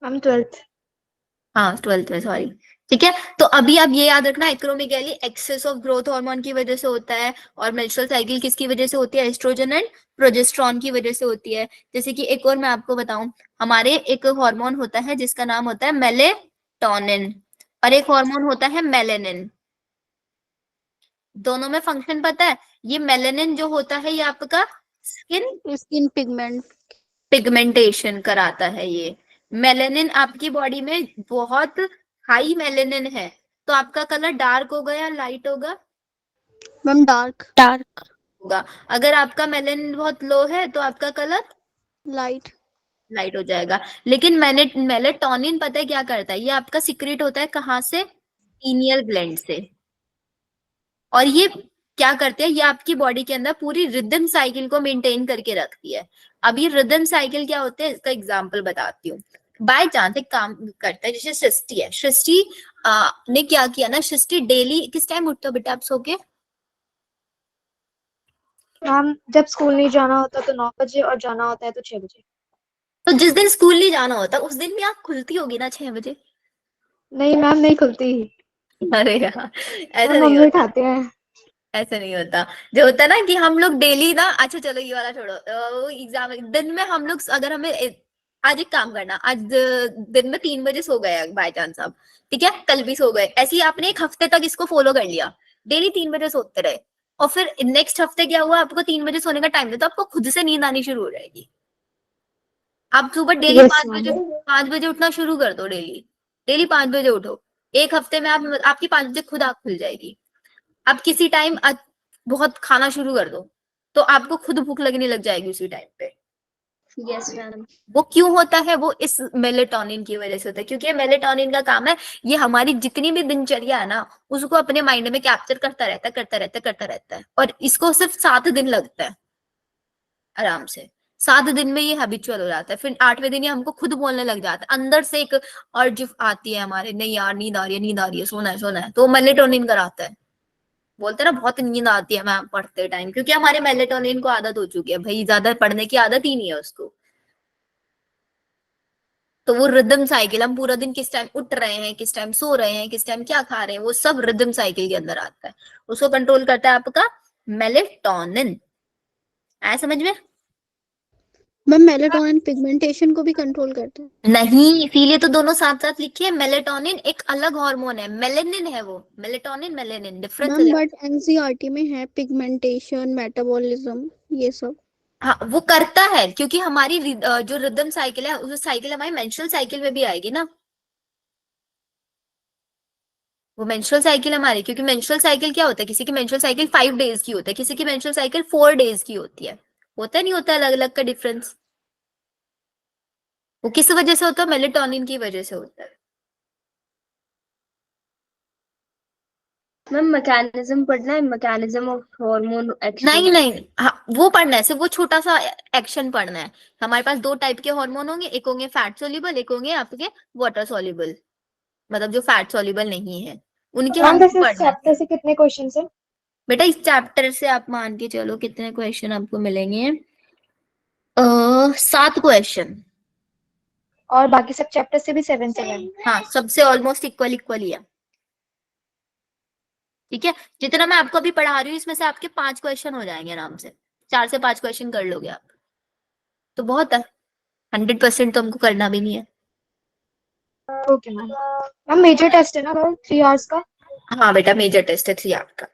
हम 12th। हाँ 12th में, सॉरी। ठीक है, तो अभी आप ये याद रखना, acromegaly excess of growth hormone की वजह से होता है, और मेंस्ट्रुअल साइकिल किसकी वजह से होती है, एस्ट्रोजन एंड प्रोजेस्टेरोन की वजह से होती है। जैसे कि एक और मैं आपको बताऊं, हमारे एक हार्मोन होता है जिसका नाम होता है मेलेटोनिन, और एक हार्मोन होता है मेलेनिन। दोनों में फंक्शन पता है? ये मेलेनिन जो होता है ये आपका स्किन पिगमेंट। पिगमेंटेशन कराता है। ये मेलेनिन आपकी बॉडी में बहुत हाई मेलेनिन है, तो आपका कलर डार्क होगा या लाइट होगा? Ma'am dark. होगा। अगर आपका मेलेनिन बहुत लो है तो आपका कलर लाइट। लाइट हो जाएगा। लेकिन मेलेटोनिन पता है क्या करता है? ये आपका सीक्रेट होता है कहाँ से? पीनियल ग्लैंड से। और ये क्या करते हैं, ये आपकी बॉडी के अंदर पूरी रिदम साइकिल को मेंटेन करके रखती है। अब ये रिदम साइकिल क्या होते हैं, इसका एग्जांपल बताती हूँ। बाय चांस एक काम करता है, जैसे सृष्टि है, सृष्टि ने क्या किया ना, सृष्टि डेली किस टाइम उठते हो बेटा आप सो के? मैम जब स्कूल नहीं जाना होता तो 9 बजे, और जाना होता है तो 6 बजे। तो जिस दिन स्कूल नहीं जाना होता उस दिन भी आँख खुलती होगी ना 6 बजे? नहीं मैम, नहीं खुलती। अरे यार ऐसा मैम नहीं मम्मी होता, उठाते हैं। ऐसा नहीं होता। जो होता है ना कि हम लोग डेली ना, अच्छा चलो ये वाला छोड़ो, एग्जाम दिन में हम लोग, अगर हमें आज एक काम करना, आज दिन में 3 बजे सो गए बाय चांस आप, ठीक है, कल भी सो गए, ऐसे ही आपने एक हफ्ते तक इसको फॉलो कर लिया, डेली 3 बजे सोते रहे, और फिर नेक्स्ट हफ्ते क्या हुआ, आपको 3 बजे सोने का टाइम दे, तो आपको खुद से नींद आनी शुरू हो जाएगी। आप सुबह डेली यस 5 बजे उठना शुरू कर दो, डेली डेली 5 बजे उठो, एक हफ्ते में आप आपकी 5 बजे खुद आँख खुल जाएगी। आप किसी टाइम बहुत खाना शुरू कर दो, तो आपको खुद भूख लगने लग जाएगी उसी टाइम पे। Yes ma'am. वो क्यों होता है? वो इस मेलेटोनिन की वजह से होता है, क्योंकि ये मेलेटोनिन का काम है, ये हमारी जितनी भी दिनचर्या है ना उसको अपने माइंड में कैप्चर करता रहता है, करता रहता है, करता रहता है। और इसको सिर्फ 7 दिन लगता है आराम से। 7 दिन में ये हैबिचुअल हो जाता है, फिर 8वें दिन ये हमको खुद बोलने लग जाता है, अंदर से एक अर्ज आती है हमारे, नहीं यार नींद आ रही है, नींद आ रही है, सोना है, सोना है, तो मेलेटोनिन कराता है। बोलते हैं ना बहुत नींद आती है मैम पढ़ते टाइम, क्योंकि हमारे मेलेटोनिन को आदत हो चुकी है भाई, ज्यादा पढ़ने की आदत ही नहीं है उसको। तो वो रिदम साइकिल, हम पूरा दिन किस टाइम उठ रहे हैं, किस टाइम सो रहे हैं, किस टाइम क्या खा रहे हैं, वो सब रिदम साइकिल के अंदर आता है। उसको कंट्रोल करता है आपका मेलेटोनिन। आया समझ में? मैम मेलेटोनिन पिगमेंटेशन को भी कंट्रोल करता है। नहीं, इसीलिए तो दोनों साथ साथ लिखिए। मेलेटोनिन एक अलग हार्मोन है, मेलेनिन है वो। मेलेटोनिन मेलेनिन डिफरेंस मैम है। बट एनसीईआरटी में है पिगमेंटेशन, मेटाबॉलिज्म, ये सब। हाँ वो करता है, क्योंकि हमारी जो रिदम साइकिल है, उस साइकिल हमारी मेंस्ट्रुअल साइकिल में भी आएगी ना। वो मेंस्ट्रुअल साइकिल हमारी, क्योंकि मेंस्ट्रुअल साइकिल क्या होता है, किसी की मेंस्ट्रुअल साइकिल 5 डेज की होती है, किसी की मेंस्ट्रुअल साइकिल 4 डेज की होती है। होता नहीं होता अलग अलग का डिफरेंस? वो किस वजह से होता है? मेलेटोनिन की वजह से होता है। मैम मैकेनिज्म पढ़ना है, मैकेनिज्म ऑफ हार्मोन एक्शन। नहीं नहीं, हाँ वो पढ़ना है, सिर्फ वो छोटा सा एक्शन पढ़ना है। हमारे पास 2 टाइप के हार्मोन होंगे, एक होंगे फैट सोल्यूबल, एक होंगे आपके वाटर सोल्यूबल, मतलब जो फैट सोल्यूबल नहीं है उनके मैम हम वैसे इस पढ़ना है। चैप्टर से कितने क्वेश्चन है? बेटा इस चैप्टर से आप मान के चलो कितने क्वेश्चन आपको मिलेंगे? 7 क्वेश्चन। और बाकी सब चैप्टर से भी 7 हाँ सबसे ऑलमोस्ट इक्वल इक्वल ही है। ठीक है, जितना मैं आपको अभी पढ़ा रही हूँ इसमें से आपके 5 क्वेश्चन हो जाएंगे आराम से। 4 से 5 क्वेश्चन कर लोगे आप तो बहुत है। 100% तो हमको करना भी नहीं है। Okay ma'am. Ma'am major test है ना 3 आवर्स का? हाँ बेटा मेजर टेस्ट है 3 आवर का।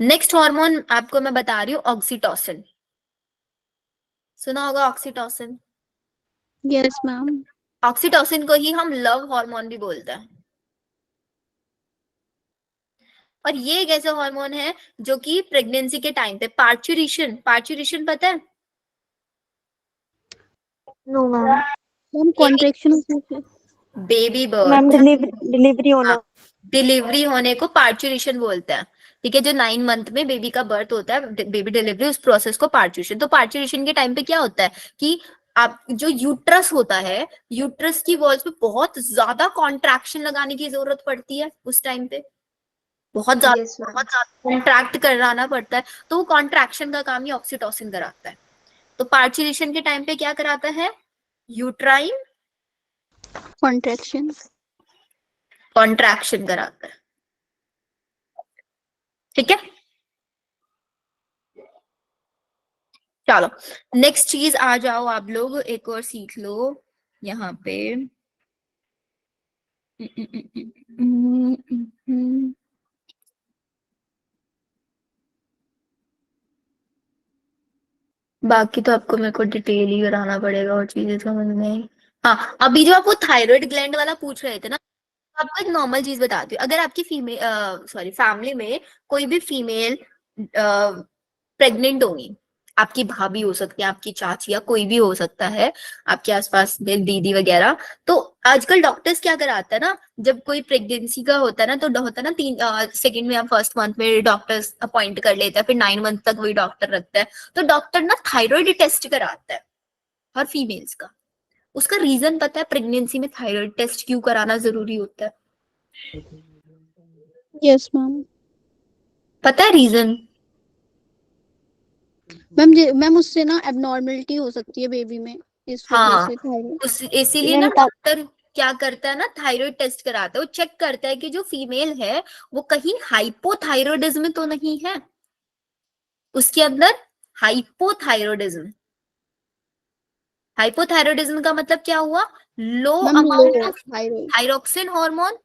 नेक्स्ट हार्मोन आपको मैं बता रही हूँ ऑक्सीटोसिन। सुना होगा ऑक्सीटोसिन? Yes ma'am. ऑक्सीटोसिन को ही हम लव हार्मोन भी बोलते हैं। और ये एक ऐसा हार्मोन है जो कि प्रेगनेंसी के टाइम पे पार्चुरेशन, पार्चुरेशन पता है? No ma'am. Ma'am contraction baby ma'am birth, delivery होना। डिलीवरी होने को पार्चुरेशन बोलते हैं। ठीक है, जो 9 मंथ में बेबी का बर्थ होता है, बेबी डिलीवरी, उस प्रोसेस को पार्चुरेशन। तो पार्चुरेशन के टाइम पे क्या होता है कि आप जो यूट्रस होता है, यूट्रस की वॉल्स पे बहुत ज्यादा कॉन्ट्रैक्शन लगाने की जरूरत पड़ती है उस टाइम पे, बहुत ज्यादा कॉन्ट्रैक्ट कराना पड़ता है। तो वो कॉन्ट्रैक्शन का काम ही ऑक्सीटोसिन कराता है। तो पार्चुरेशन के टाइम पे क्या कराता है? Uterine contraction. कॉन्ट्रैक्शन कराता है। ठीक है, चलो नेक्स्ट चीज आ जाओ आप लोग, एक और सीख लो यहाँ पे। बाकी तो आपको मेरे को डिटेल ही कराना पड़ेगा और चीजें समझ में। हाँ अभी जो आप वो थायराइड ग्लैंड वाला पूछ रहे थे ना, आपको एक नॉर्मल चीज बताती हूँ। अगर आपकी फीमेल सॉरी फैमिली में कोई भी फीमेल प्रेग्नेंट होगी, आपकी भाभी हो सकती है, आपकी चाची, या कोई भी हो सकता है आपके आसपास में दीदी वगैरह, तो आजकल डॉक्टर्स क्या कराता है ना, जब कोई प्रेगनेंसी का होता है ना, तो होता है ना 2nd में या 1st मंथ में डॉक्टर्स अपॉइंट कर लेता है, फिर 9 मंथ तक वही डॉक्टर रखता है। तो डॉक्टर ना थायराइड टेस्ट कराता है हर फीमेल्स का। उसका रीजन पता है प्रेगनेंसी में थायराइड टेस्ट क्यों कराना जरूरी होता है? Yes ma'am. पता है रीजन? मैम उससे ना एबनॉर्मलिटी हो सकती है बेबी में, इस वजह हाँ से थायराइड। इसीलिए ना डॉक्टर क्या करता है ना, थायराइड टेस्ट कराता है। वो चेक करता है कि जो फीमेल है वो कहीं हाइपोथायरॉयडिज्म तो नहीं है, उसके अंदर हाइपोथायरॉयडिज्म। हाइपोथायरॉयडिज्म का मतलब क्या हुआ? Low ma'am amount low of thyroid. Thyroxine hormone.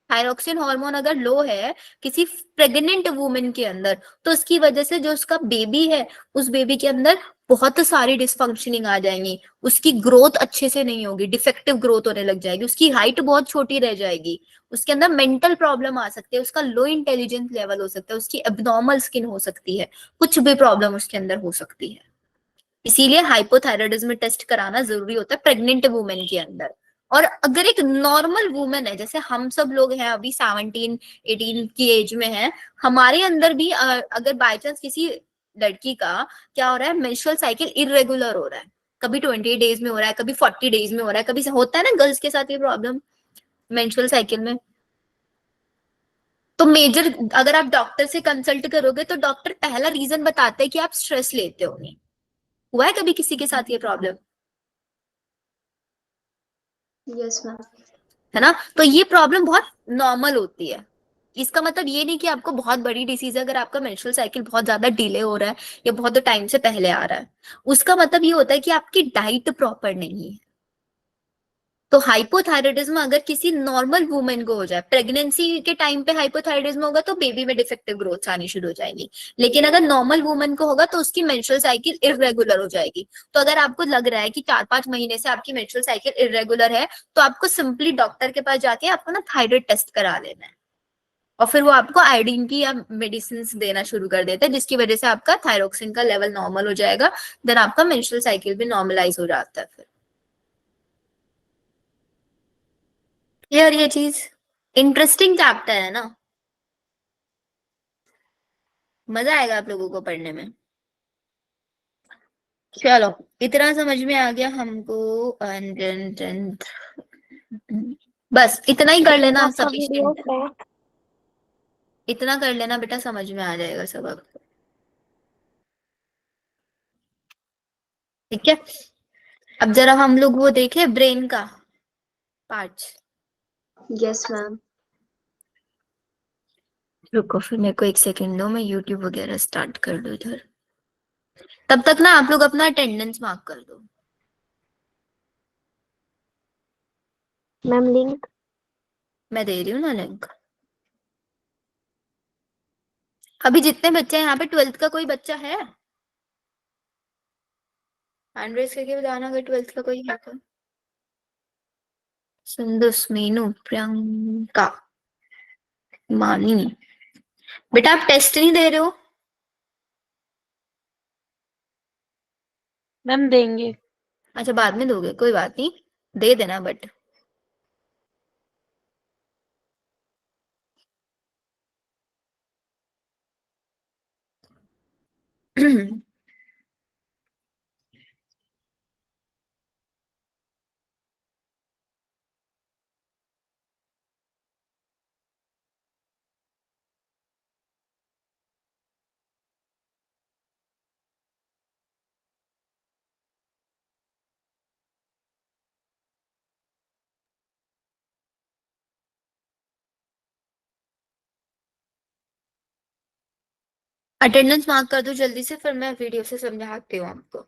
Thyroxine hormone अगर लो है किसी प्रेग्नेंट वुमेन के अंदर, तो उसकी वजह से जो उसका बेबी है, उस बेबी के अंदर बहुत सारी डिसफंक्शनिंग आ जाएंगी। उसकी ग्रोथ अच्छे से नहीं होगी, डिफेक्टिव ग्रोथ होने लग जाएगी, उसकी हाइट बहुत छोटी रह जाएगी, उसके अंदर मेंटल प्रॉब्लम आ सकती है, उसका लो इंटेलिजेंस लेवल हो सकता है, उसकी एबनॉर्मल स्किन हो सकती है, कुछ भी प्रॉब्लम उसके अंदर हो सकती है। इसीलिए हाइपोथायराइडिज्म टेस्ट कराना जरूरी होता है प्रेग्नेंट वुमेन के अंदर। और अगर एक नॉर्मल वुमेन है, जैसे हम सब लोग हैं अभी 17-18 की एज में है, हमारे अंदर भी अगर बाय चांस किसी लड़की का क्या हो रहा है, मेंस्ट्रुअल साइकिल इरेगुलर हो रहा है, कभी 20 डेज में हो रहा है, कभी 40 डेज में हो रहा है, कभी होता है ना गर्ल्स के साथ ये प्रॉब्लम मेंस्ट्रुअल साइकिल में, तो मेजर अगर आप डॉक्टर से कंसल्ट करोगे तो डॉक्टर पहला रीजन बताते हैं कि आप स्ट्रेस लेते हो। नहीं हुआ है कभी किसी के साथ ये प्रॉब्लम? Yes ma'am. है ना? तो ये प्रॉब्लम बहुत नॉर्मल होती है। इसका मतलब ये नहीं कि आपको बहुत बड़ी डिसीज है अगर आपका मेंस्ट्रुअल साइकिल बहुत ज्यादा डिले हो रहा है या बहुत टाइम से पहले आ रहा है। उसका मतलब ये होता है कि आपकी डाइट प्रॉपर नहीं है। तो हाइपोथायराइडिज्म अगर किसी नॉर्मल वुमेन को हो जाए, प्रेगनेंसी के टाइम पे हाइपोथायराइडिज्म होगा तो बेबी में डिफेक्टिव ग्रोथ आनी शुरू हो जाएगी, लेकिन अगर नॉर्मल वुमेन को होगा तो उसकी मेंस्ट्रुअल साइकिल इरेगुलर हो जाएगी। तो अगर आपको लग रहा है कि 4-5 महीने से आपकी मेंस्ट्रुअल साइकिल इरेगुलर है, तो आपको सिंपली डॉक्टर के पास जाके आपको ना थायराइड टेस्ट करा लेना है, और फिर वो आपको आयोडीन की या मेडिसिन देना शुरू कर देता है, जिसकी वजह से आपका थायरोक्सिन का लेवल नॉर्मल हो जाएगा। देन आपका मेंस्ट्रुअल साइकिल भी नॉर्मलाइज हो जाता है। फिर यार ये चीज इंटरेस्टिंग चैप्टर है ना, मजा आएगा आप लोगों को पढ़ने में। चलो इतना समझ में आ गया हमको। and बस इतना ही कर लेना, आपका वीडियो सफिशिएंट है। है। इतना कर लेना बेटा, समझ में आ जाएगा सब आपको। ठीक है, अब जरा हम लोग वो देखे ब्रेन का पार्ट्स। Yes ma'am. रुको फिर मेरे को एक सेकंड दो, मैं यूट्यूब वगैरह स्टार्ट कर दूं इधर। तब तक ना आप लोग अपना अटेंडेंस मार्क कर दो। Ma'am link. मैं दे रही हूँ ना लिंक। अभी जितने बच्चे हैं यहाँ पे 12th का कोई बच्चा है? हैंड रेस करके बताना अगर 12th का कोई है तो। सुंदस, मीनू, प्रियंका, मानी। बेटा आप टेस्ट नहीं दे रहे हो? मैम देंगे। अच्छा बाद में दोगे, कोई बात नहीं, दे देना बट। अटेंडेंस मार्क कर दो जल्दी से, फिर मैं वीडियो से समझाती हूँ आपको।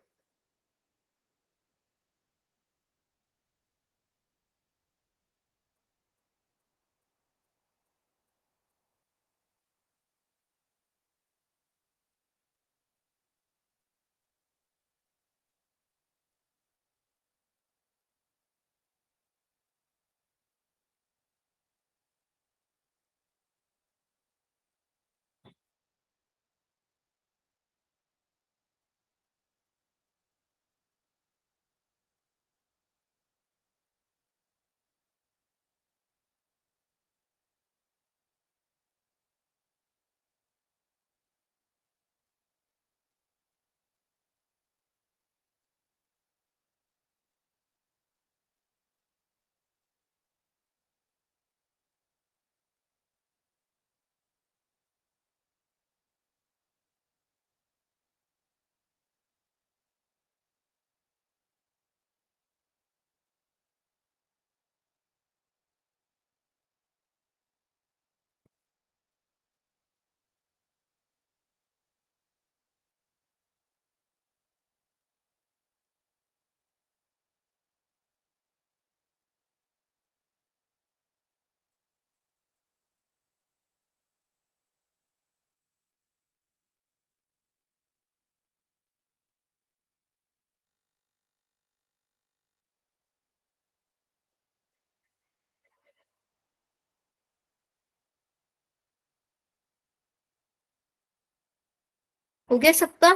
हो गया सबका?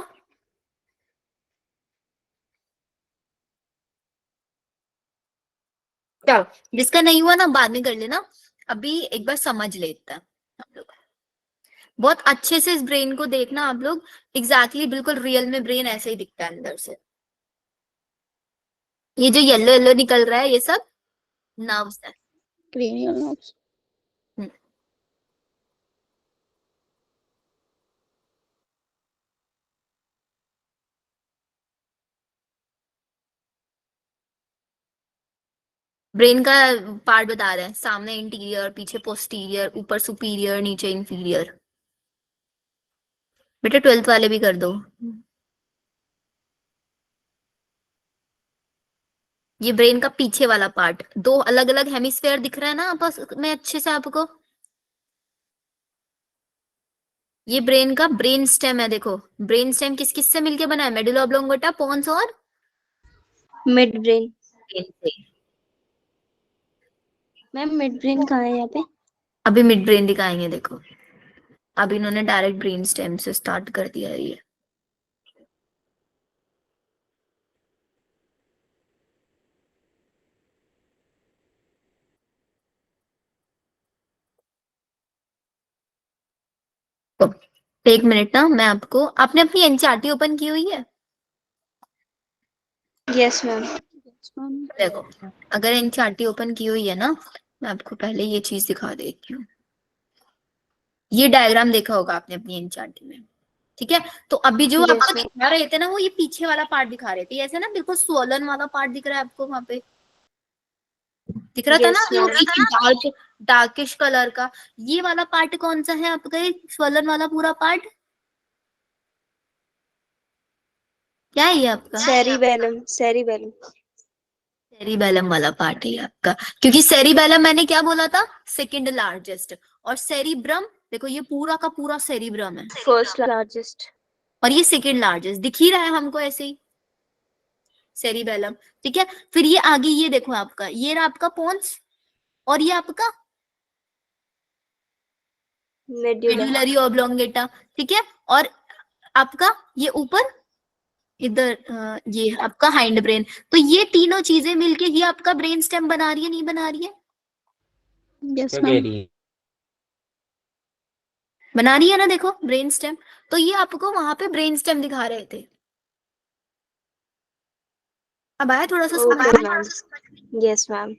चलो, जिसका नहीं हुआ ना बाद में कर लेना, अभी एक बार समझ लेते हैं हम लोग। बहुत अच्छे से इस ब्रेन को देखना आप लोग, एग्जैक्टली बिल्कुल रियल में ब्रेन ऐसे ही दिखता है अंदर से। ये जो येलो येलो निकल रहा है ये सब नर्व्स है। cranial nerves. ब्रेन का पार्ट बता रहे हैं, सामने इंटीरियर, पीछे पोस्टीरियर, ऊपर सुपीरियर, नीचे इंफीरियर। बेटा 12th वाले भी कर दो। ये ब्रेन का पीछे वाला पार्ट, दो अलग अलग हेमिस्फेयर दिख रहा है ना आपस में अच्छे से आपको। ये ब्रेन का ब्रेन स्टेम है, देखो ब्रेन स्टेम किस किस से मिलके बना है, मेडुला ऑब्लोंगेटा, पोन्स और मिड ब्रेन। ब्रेन से। मैम मिड ब्रेन कहाँ है यहाँ पे? अभी मिड ब्रेन दिखाएंगे, देखो अभी इन्होंने डायरेक्ट ब्रेन स्टेम से स्टार्ट कर दिया है ये। तो एक मिनट ना, मैं आपको, आपने अपनी एनसीईआरटी ओपन की हुई है? Yes ma'am. Yes, ma'am. देखो अगर एनसीईआरटी ओपन की हुई है ना, मैं आपको पहले ये चीज दिखा देती हूँ। ये डायग्राम देखा होगा आपने अपनी एनसीईआरटी में, ठीक है? तो अभी जो Yes, आपको ma'am. दिखा रहे थे ना, वो ये पीछे वाला पार्ट दिखा रहे थे, ऐसे ना बिल्कुल स्वोलन वाला पार्ट दिख रहा है आपको वहां पे, दिख रहा था Yes, ना, ma'am. डार्क डार्किश कलर का। ये वाला पार्ट कौन सा है आपका, ये स्वोलन वाला पूरा पार्ट क्या है ये आपका? सेरिबेलम। सेरिबेलम। सेरिबेलम वाला पार्ट है ये आपका, क्योंकि सेरिबेलम मैंने क्या बोला था, सेकंड लार्जेस्ट, और सेरिब्रम देखो ये पूरा का पूरा सेरिब्रम है, फर्स्ट लार्जेस्ट। और ये सेकंड लार्जेस्ट दिख ही रहा है हमको ऐसे ही, सेरिबेलम, ठीक है? फिर ये आगे ये देखो आपका, ये रहा आपका पोन्स, और ये आपका मेड्यूला। मेडुलरी ऑब्लोंगेटा, ठीक है? और आपका ये ऊपर इधर ये आपका हाइंड ब्रेन। तो ये तीनों चीजें मिलके ही आपका ब्रेन स्टेम बना रही है, नहीं बना रही है? Yes, ma'am. बना रही है ना, देखो ब्रेन स्टेम। तो ये आपको वहां पे ब्रेन स्टेम दिखा रहे थे। अब आया थोड़ा सा ओके समझ? मैम। Yes ma'am.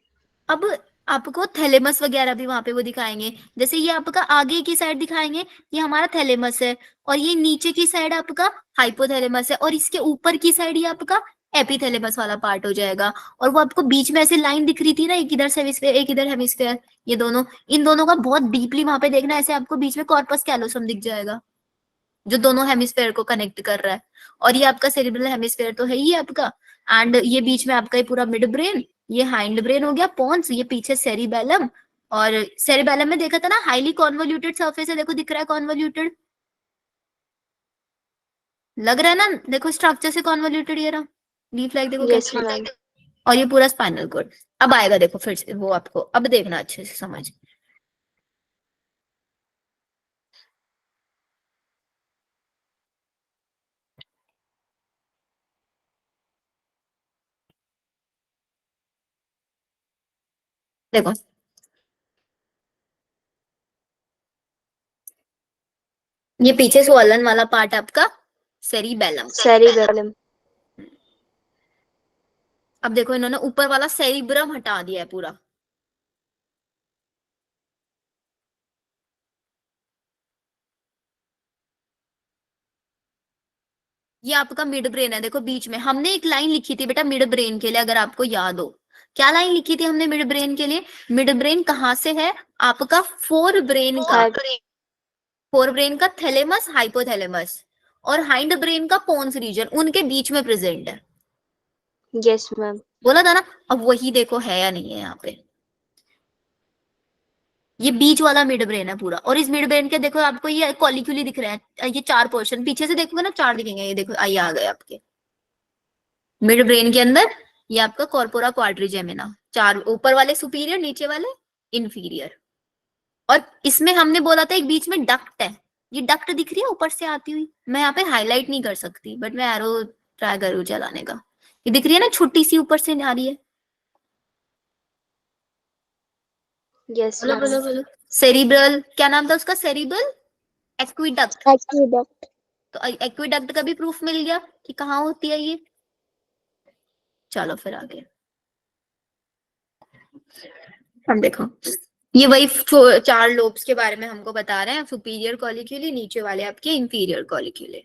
अब आपको थैलेमस वगैरह भी वहां पे वो दिखाएंगे, जैसे ये आपका आगे की साइड दिखाएंगे, ये हमारा थैलेमस है, और ये नीचे की साइड आपका हाइपोथैलेमस है, और इसके ऊपर की साइड ये आपका एपिथैलेमस वाला पार्ट हो जाएगा। और वो आपको बीच में ऐसे लाइन दिख रही थी ना, एक इधर हेमिस्फेयर एक इधर हेमिस्फेयर, ये दोनों, इन दोनों का बहुत डीपली वहां पे देखना, ऐसे आपको बीच में कॉर्पस कैलोसम दिख जाएगा जो दोनों हेमिस्फेयर को कनेक्ट कर रहा है। और ये आपका सेरिब्रल हेमिस्फेयर तो है ही आपका, एंड ये बीच में आपका ये पूरा मिड ब्रेन, ये हाइंड ब्रेन हो गया पोन्स, ये पीछे सेरिबेलम। और सेरिबेलम में देखा था ना, हाईली कॉन्वोल्यूटेड सरफेस है, देखो दिख रहा है कॉन्वोल्यूटेड, लग रहा है ना, देखो स्ट्रक्चर से कॉन्वोल्यूटेड, ये रहा लीफ लाइक, देखो यस कैसे। मैम। और ये पूरा स्पाइनल कॉर्ड। अब आएगा देखो फिर से वो, आपको अब देखना अच्छे से समझ। देखो ये पीछे स्वॉलन वाला पार्ट आपका सेरिबेलम। सेरिबेलम। अब देखो इन्होंने ऊपर वाला सेरिब्रम हटा दिया है पूरा, ये आपका मिड ब्रेन है। देखो बीच में हमने एक लाइन लिखी थी बेटा मिड ब्रेन के लिए, अगर आपको याद हो, क्या लाइन लिखी थी हमने मिड ब्रेन के लिए? मिड ब्रेन कहाँ से है आपका? फोर ब्रेन का, फोर ब्रेन का थैलेमस, हाइपोथैलेमस, और हाइंड ब्रेन का पोन्स रीजन, उनके बीच में प्रेजेंट है। Yes ma'am. बोला था ना? अब वही देखो है या नहीं है यहाँ पे, ये बीच वाला मिड ब्रेन है पूरा। और इस मिड ब्रेन के देखो आपको ये कॉलिक्यूली दिख रहे हैं, ये चार पोर्शन, पीछे से देखोगे ना चार दिखेंगे, ये देखो आइए आ गए आपके मिड ब्रेन के अंदर। ये आपका कॉर्पोरा क्वाड्रिजेमिना, चार, ऊपर वाले सुपीरियर, नीचे वाले इंफीरियर। और इसमें हमने बोला था एक बीच में डक्ट है, ये डक्ट दिख रही है ऊपर से आती हुई, मैं यहाँ पे हाईलाइट नहीं कर सकती बट मैं एरो ट्राई करूँ चलाने का। ये दिख रही है ना, छोटी सी ऊपर से आ रही है, यस बोलो मैम। बोलो बोलो। सेरिब्रल, क्या नाम था उसका? Cerebral aqueduct. एक्वेडक्ट। तो एक्विडक्ट का भी प्रूफ मिल गया कि कहाँ होती है ये। चलो फिर आगे हम देखो, ये वही 4 लोब्स के बारे में हमको बता रहे हैं। सुपीरियर कॉलिक्यूली, नीचे वाले आपके इंफीरियर कॉलिक्यूले।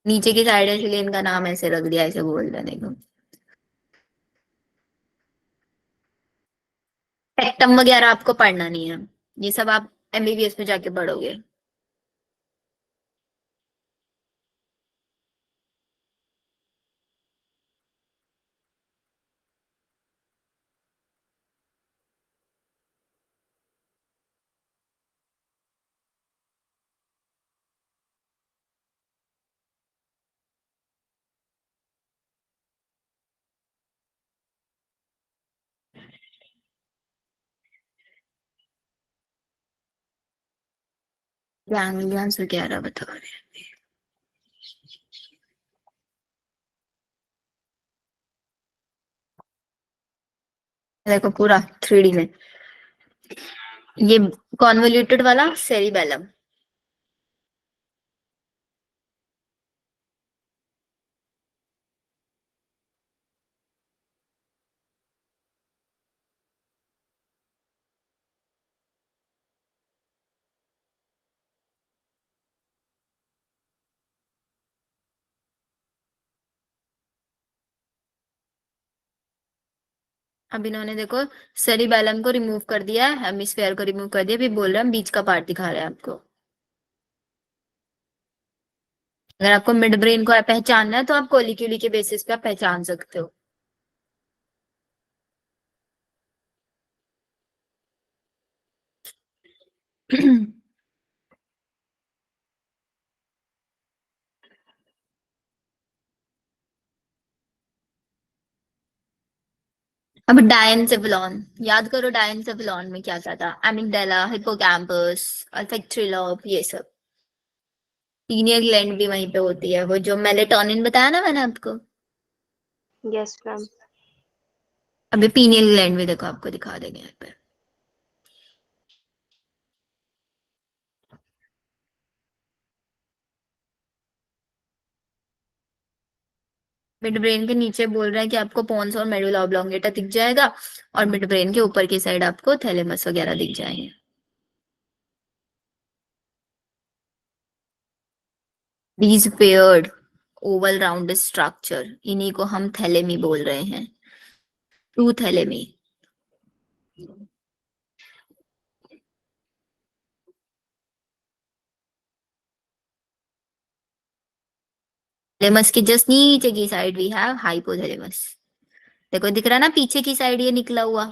नीचे की साइड है इसलिए इनका नाम ऐसे रख दिया, ऐसे बोल देने को। टेक्टम वगैरह आपको पढ़ना नहीं है, ये सब आप एमबीबीएस में जाके पढ़ोगे। गैंग्लियंस वगैरह बता रहे हैं। देखो पूरा 3D में, ये कॉन्वोल्यूटेड वाला सेरिबेलम। अब इन्होंने देखो सेरिबेलम को रिमूव कर दिया है, हेमिस्फेयर को रिमूव कर दिया, अभी बोल रहे हैं बीच का पार्ट दिखा रहे हैं आपको। अगर आपको मिड ब्रेन को पहचानना है तो आप कोलिक्यूली के बेसिस पे आप पहचान सकते हो। अब डायनसेफेलॉन, याद करो डायनसेफेलॉन में क्या क्या था? एमिगडाला, हिप्पोकैम्पस, ऑल्फैक्टरी लोब, ये सब। पीनियल ग्लैंड भी वहीं पे होती है, वो जो मेलेटोनिन बताया ना मैंने आपको। Yes ma'am. अभी पीनियल ग्लैंड भी देखो आपको दिखा देंगे यहाँ पे। मिड ब्रेन के नीचे बोल रहा है कि आपको पोन्स और मेडुला ऑब्लोंगेटा दिख जाएगा, और मिड ब्रेन के ऊपर की साइड आपको थैलेमस वगैरह दिख जाएंगे। These paired oval round structure, इन्हीं को हम थैलेमी बोल रहे हैं, ट्रू थैलेमी। थैलेमस के जस्ट नीचे की साइड वी हैव हाइपोथैलेमस। देखो दिख रहा है ना पीछे की साइड ये निकला हुआ,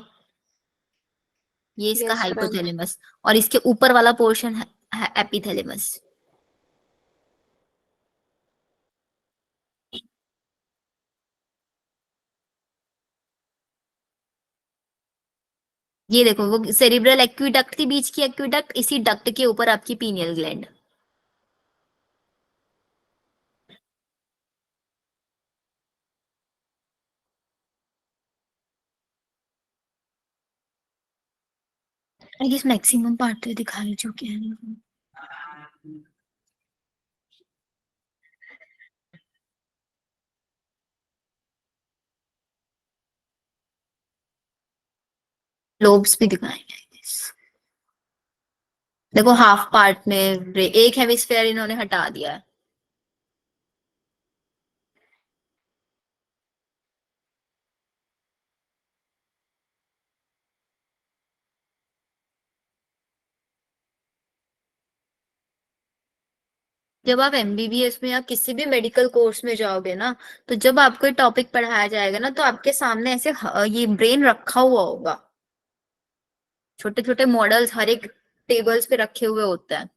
ये इसका यस मैम। हाइपोथैलेमस, और इसके ऊपर वाला पोर्शन है एपिथैलेमस। ये देखो वो सेरिब्रल एक्विडक्ट थी, बीच की एक्विडक्ट, इसी डक्ट के ऊपर आपकी pineal gland. I guess maximum part तो दिखा ही चुके हैं। लोब्स भी दिखाएंगे I guess। देखो हाफ पार्ट में एक हेमिस्फेयर इन्होंने हटा दिया है। जब आप एमबीबीएस में या किसी भी मेडिकल कोर्स में जाओगे ना, तो जब आपको ये टॉपिक पढ़ाया जाएगा ना, तो आपके सामने ऐसे ये ब्रेन रखा हुआ होगा, छोटे छोटे मॉडल्स हर एक टेबल्स पे रखे हुए होते हैं।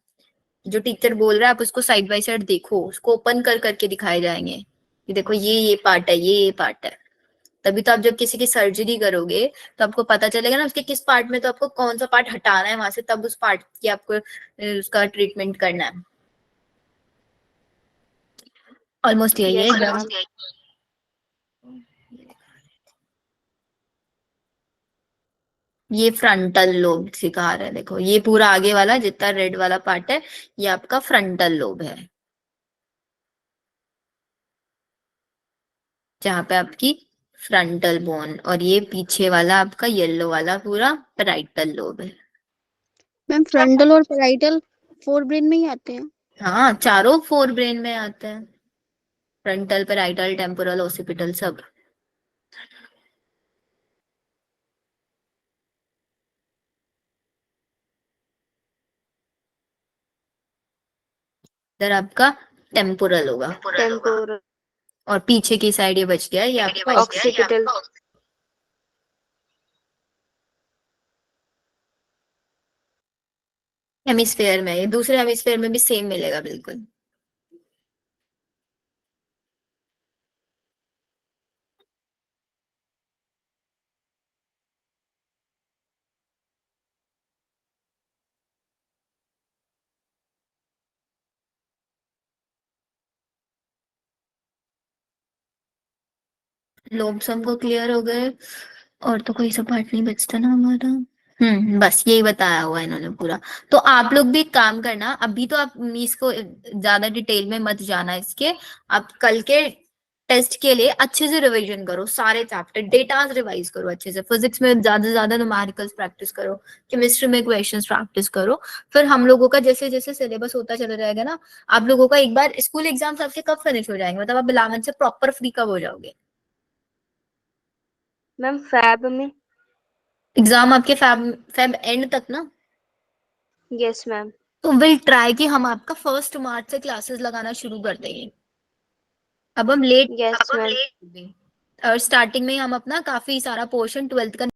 जो टीचर बोल रहा है आप उसको साइड बाय साइड देखो, उसको ओपन कर करके दिखाए जाएंगे कि देखो ये पार्ट है, ये पार्ट है। तभी तो आप जब किसी की सर्जरी करोगे तो आपको पता चलेगा ना उसके किस पार्ट में तो आपको कौन सा पार्ट हटाना है वहां से, तब उस पार्ट की आपको उसका ट्रीटमेंट करना है। ऑलमोस्ट यही है Yes, एकदम। ma'am. ये फ्रंटल लोब सिखा रहे हैं, देखो ये पूरा आगे वाला जितना रेड वाला पार्ट है ये आपका फ्रंटल लोब है, जहाँ पे आपकी फ्रंटल बोन, और ये पीछे वाला आपका येलो वाला पूरा पैराइटल लोब है। मैम फ्रंटल और पैराइटल फोर ब्रेन में ही आते हैं। हाँ, चारों फोर ब्रेन में आते हैं, फ्रंटल, पैराइटल, टेम्पोरल, ओसिपिटल सब। इधर आपका टेम्पोरल होगा, Temporal. और पीछे की साइड ये बच गया, ये आपका Occipital. हेमिस्फेयर में, ये दूसरे हेमिस्फेयर में भी सेम मिलेगा बिल्कुल। लोब्स हमको क्लियर हो गए, और तो कोई सा पार्ट नहीं बचता ना हमारा। बस यही बताया हुआ है इन्होंने पूरा। तो आप लोग भी एक काम करना, अभी तो आप इसको ज्यादा डिटेल में मत जाना इसके, आप कल के टेस्ट के लिए अच्छे से रिवीजन करो, सारे चैप्टर डेटाज रिवाइज करो अच्छे से, फिजिक्स में ज्यादा से ज्यादा न्यूमेरिकल्स प्रैक्टिस करो, केमिस्ट्री में क्वेश्चंस प्रैक्टिस करो। फिर हम लोगों का जैसे जैसे सिलेबस होता चला जाएगा ना, आप लोगों का एक बार स्कूल एग्जाम्स आपके कब फिनिश हो जाएंगे, मतलब आप 11th से प्रॉपर फ्री कब हो जाओगे? मैम फैब में. एग्जाम आपके फेब एंड तक ना? Yes, ma'am. तो विल ट्राई कि हम आपका 1 मार्च से क्लासेस लगाना शुरू कर देंगे। अब हम लेट Yes, ma'am. और स्टार्टिंग में ही हम अपना काफी सारा पोर्शन 12th का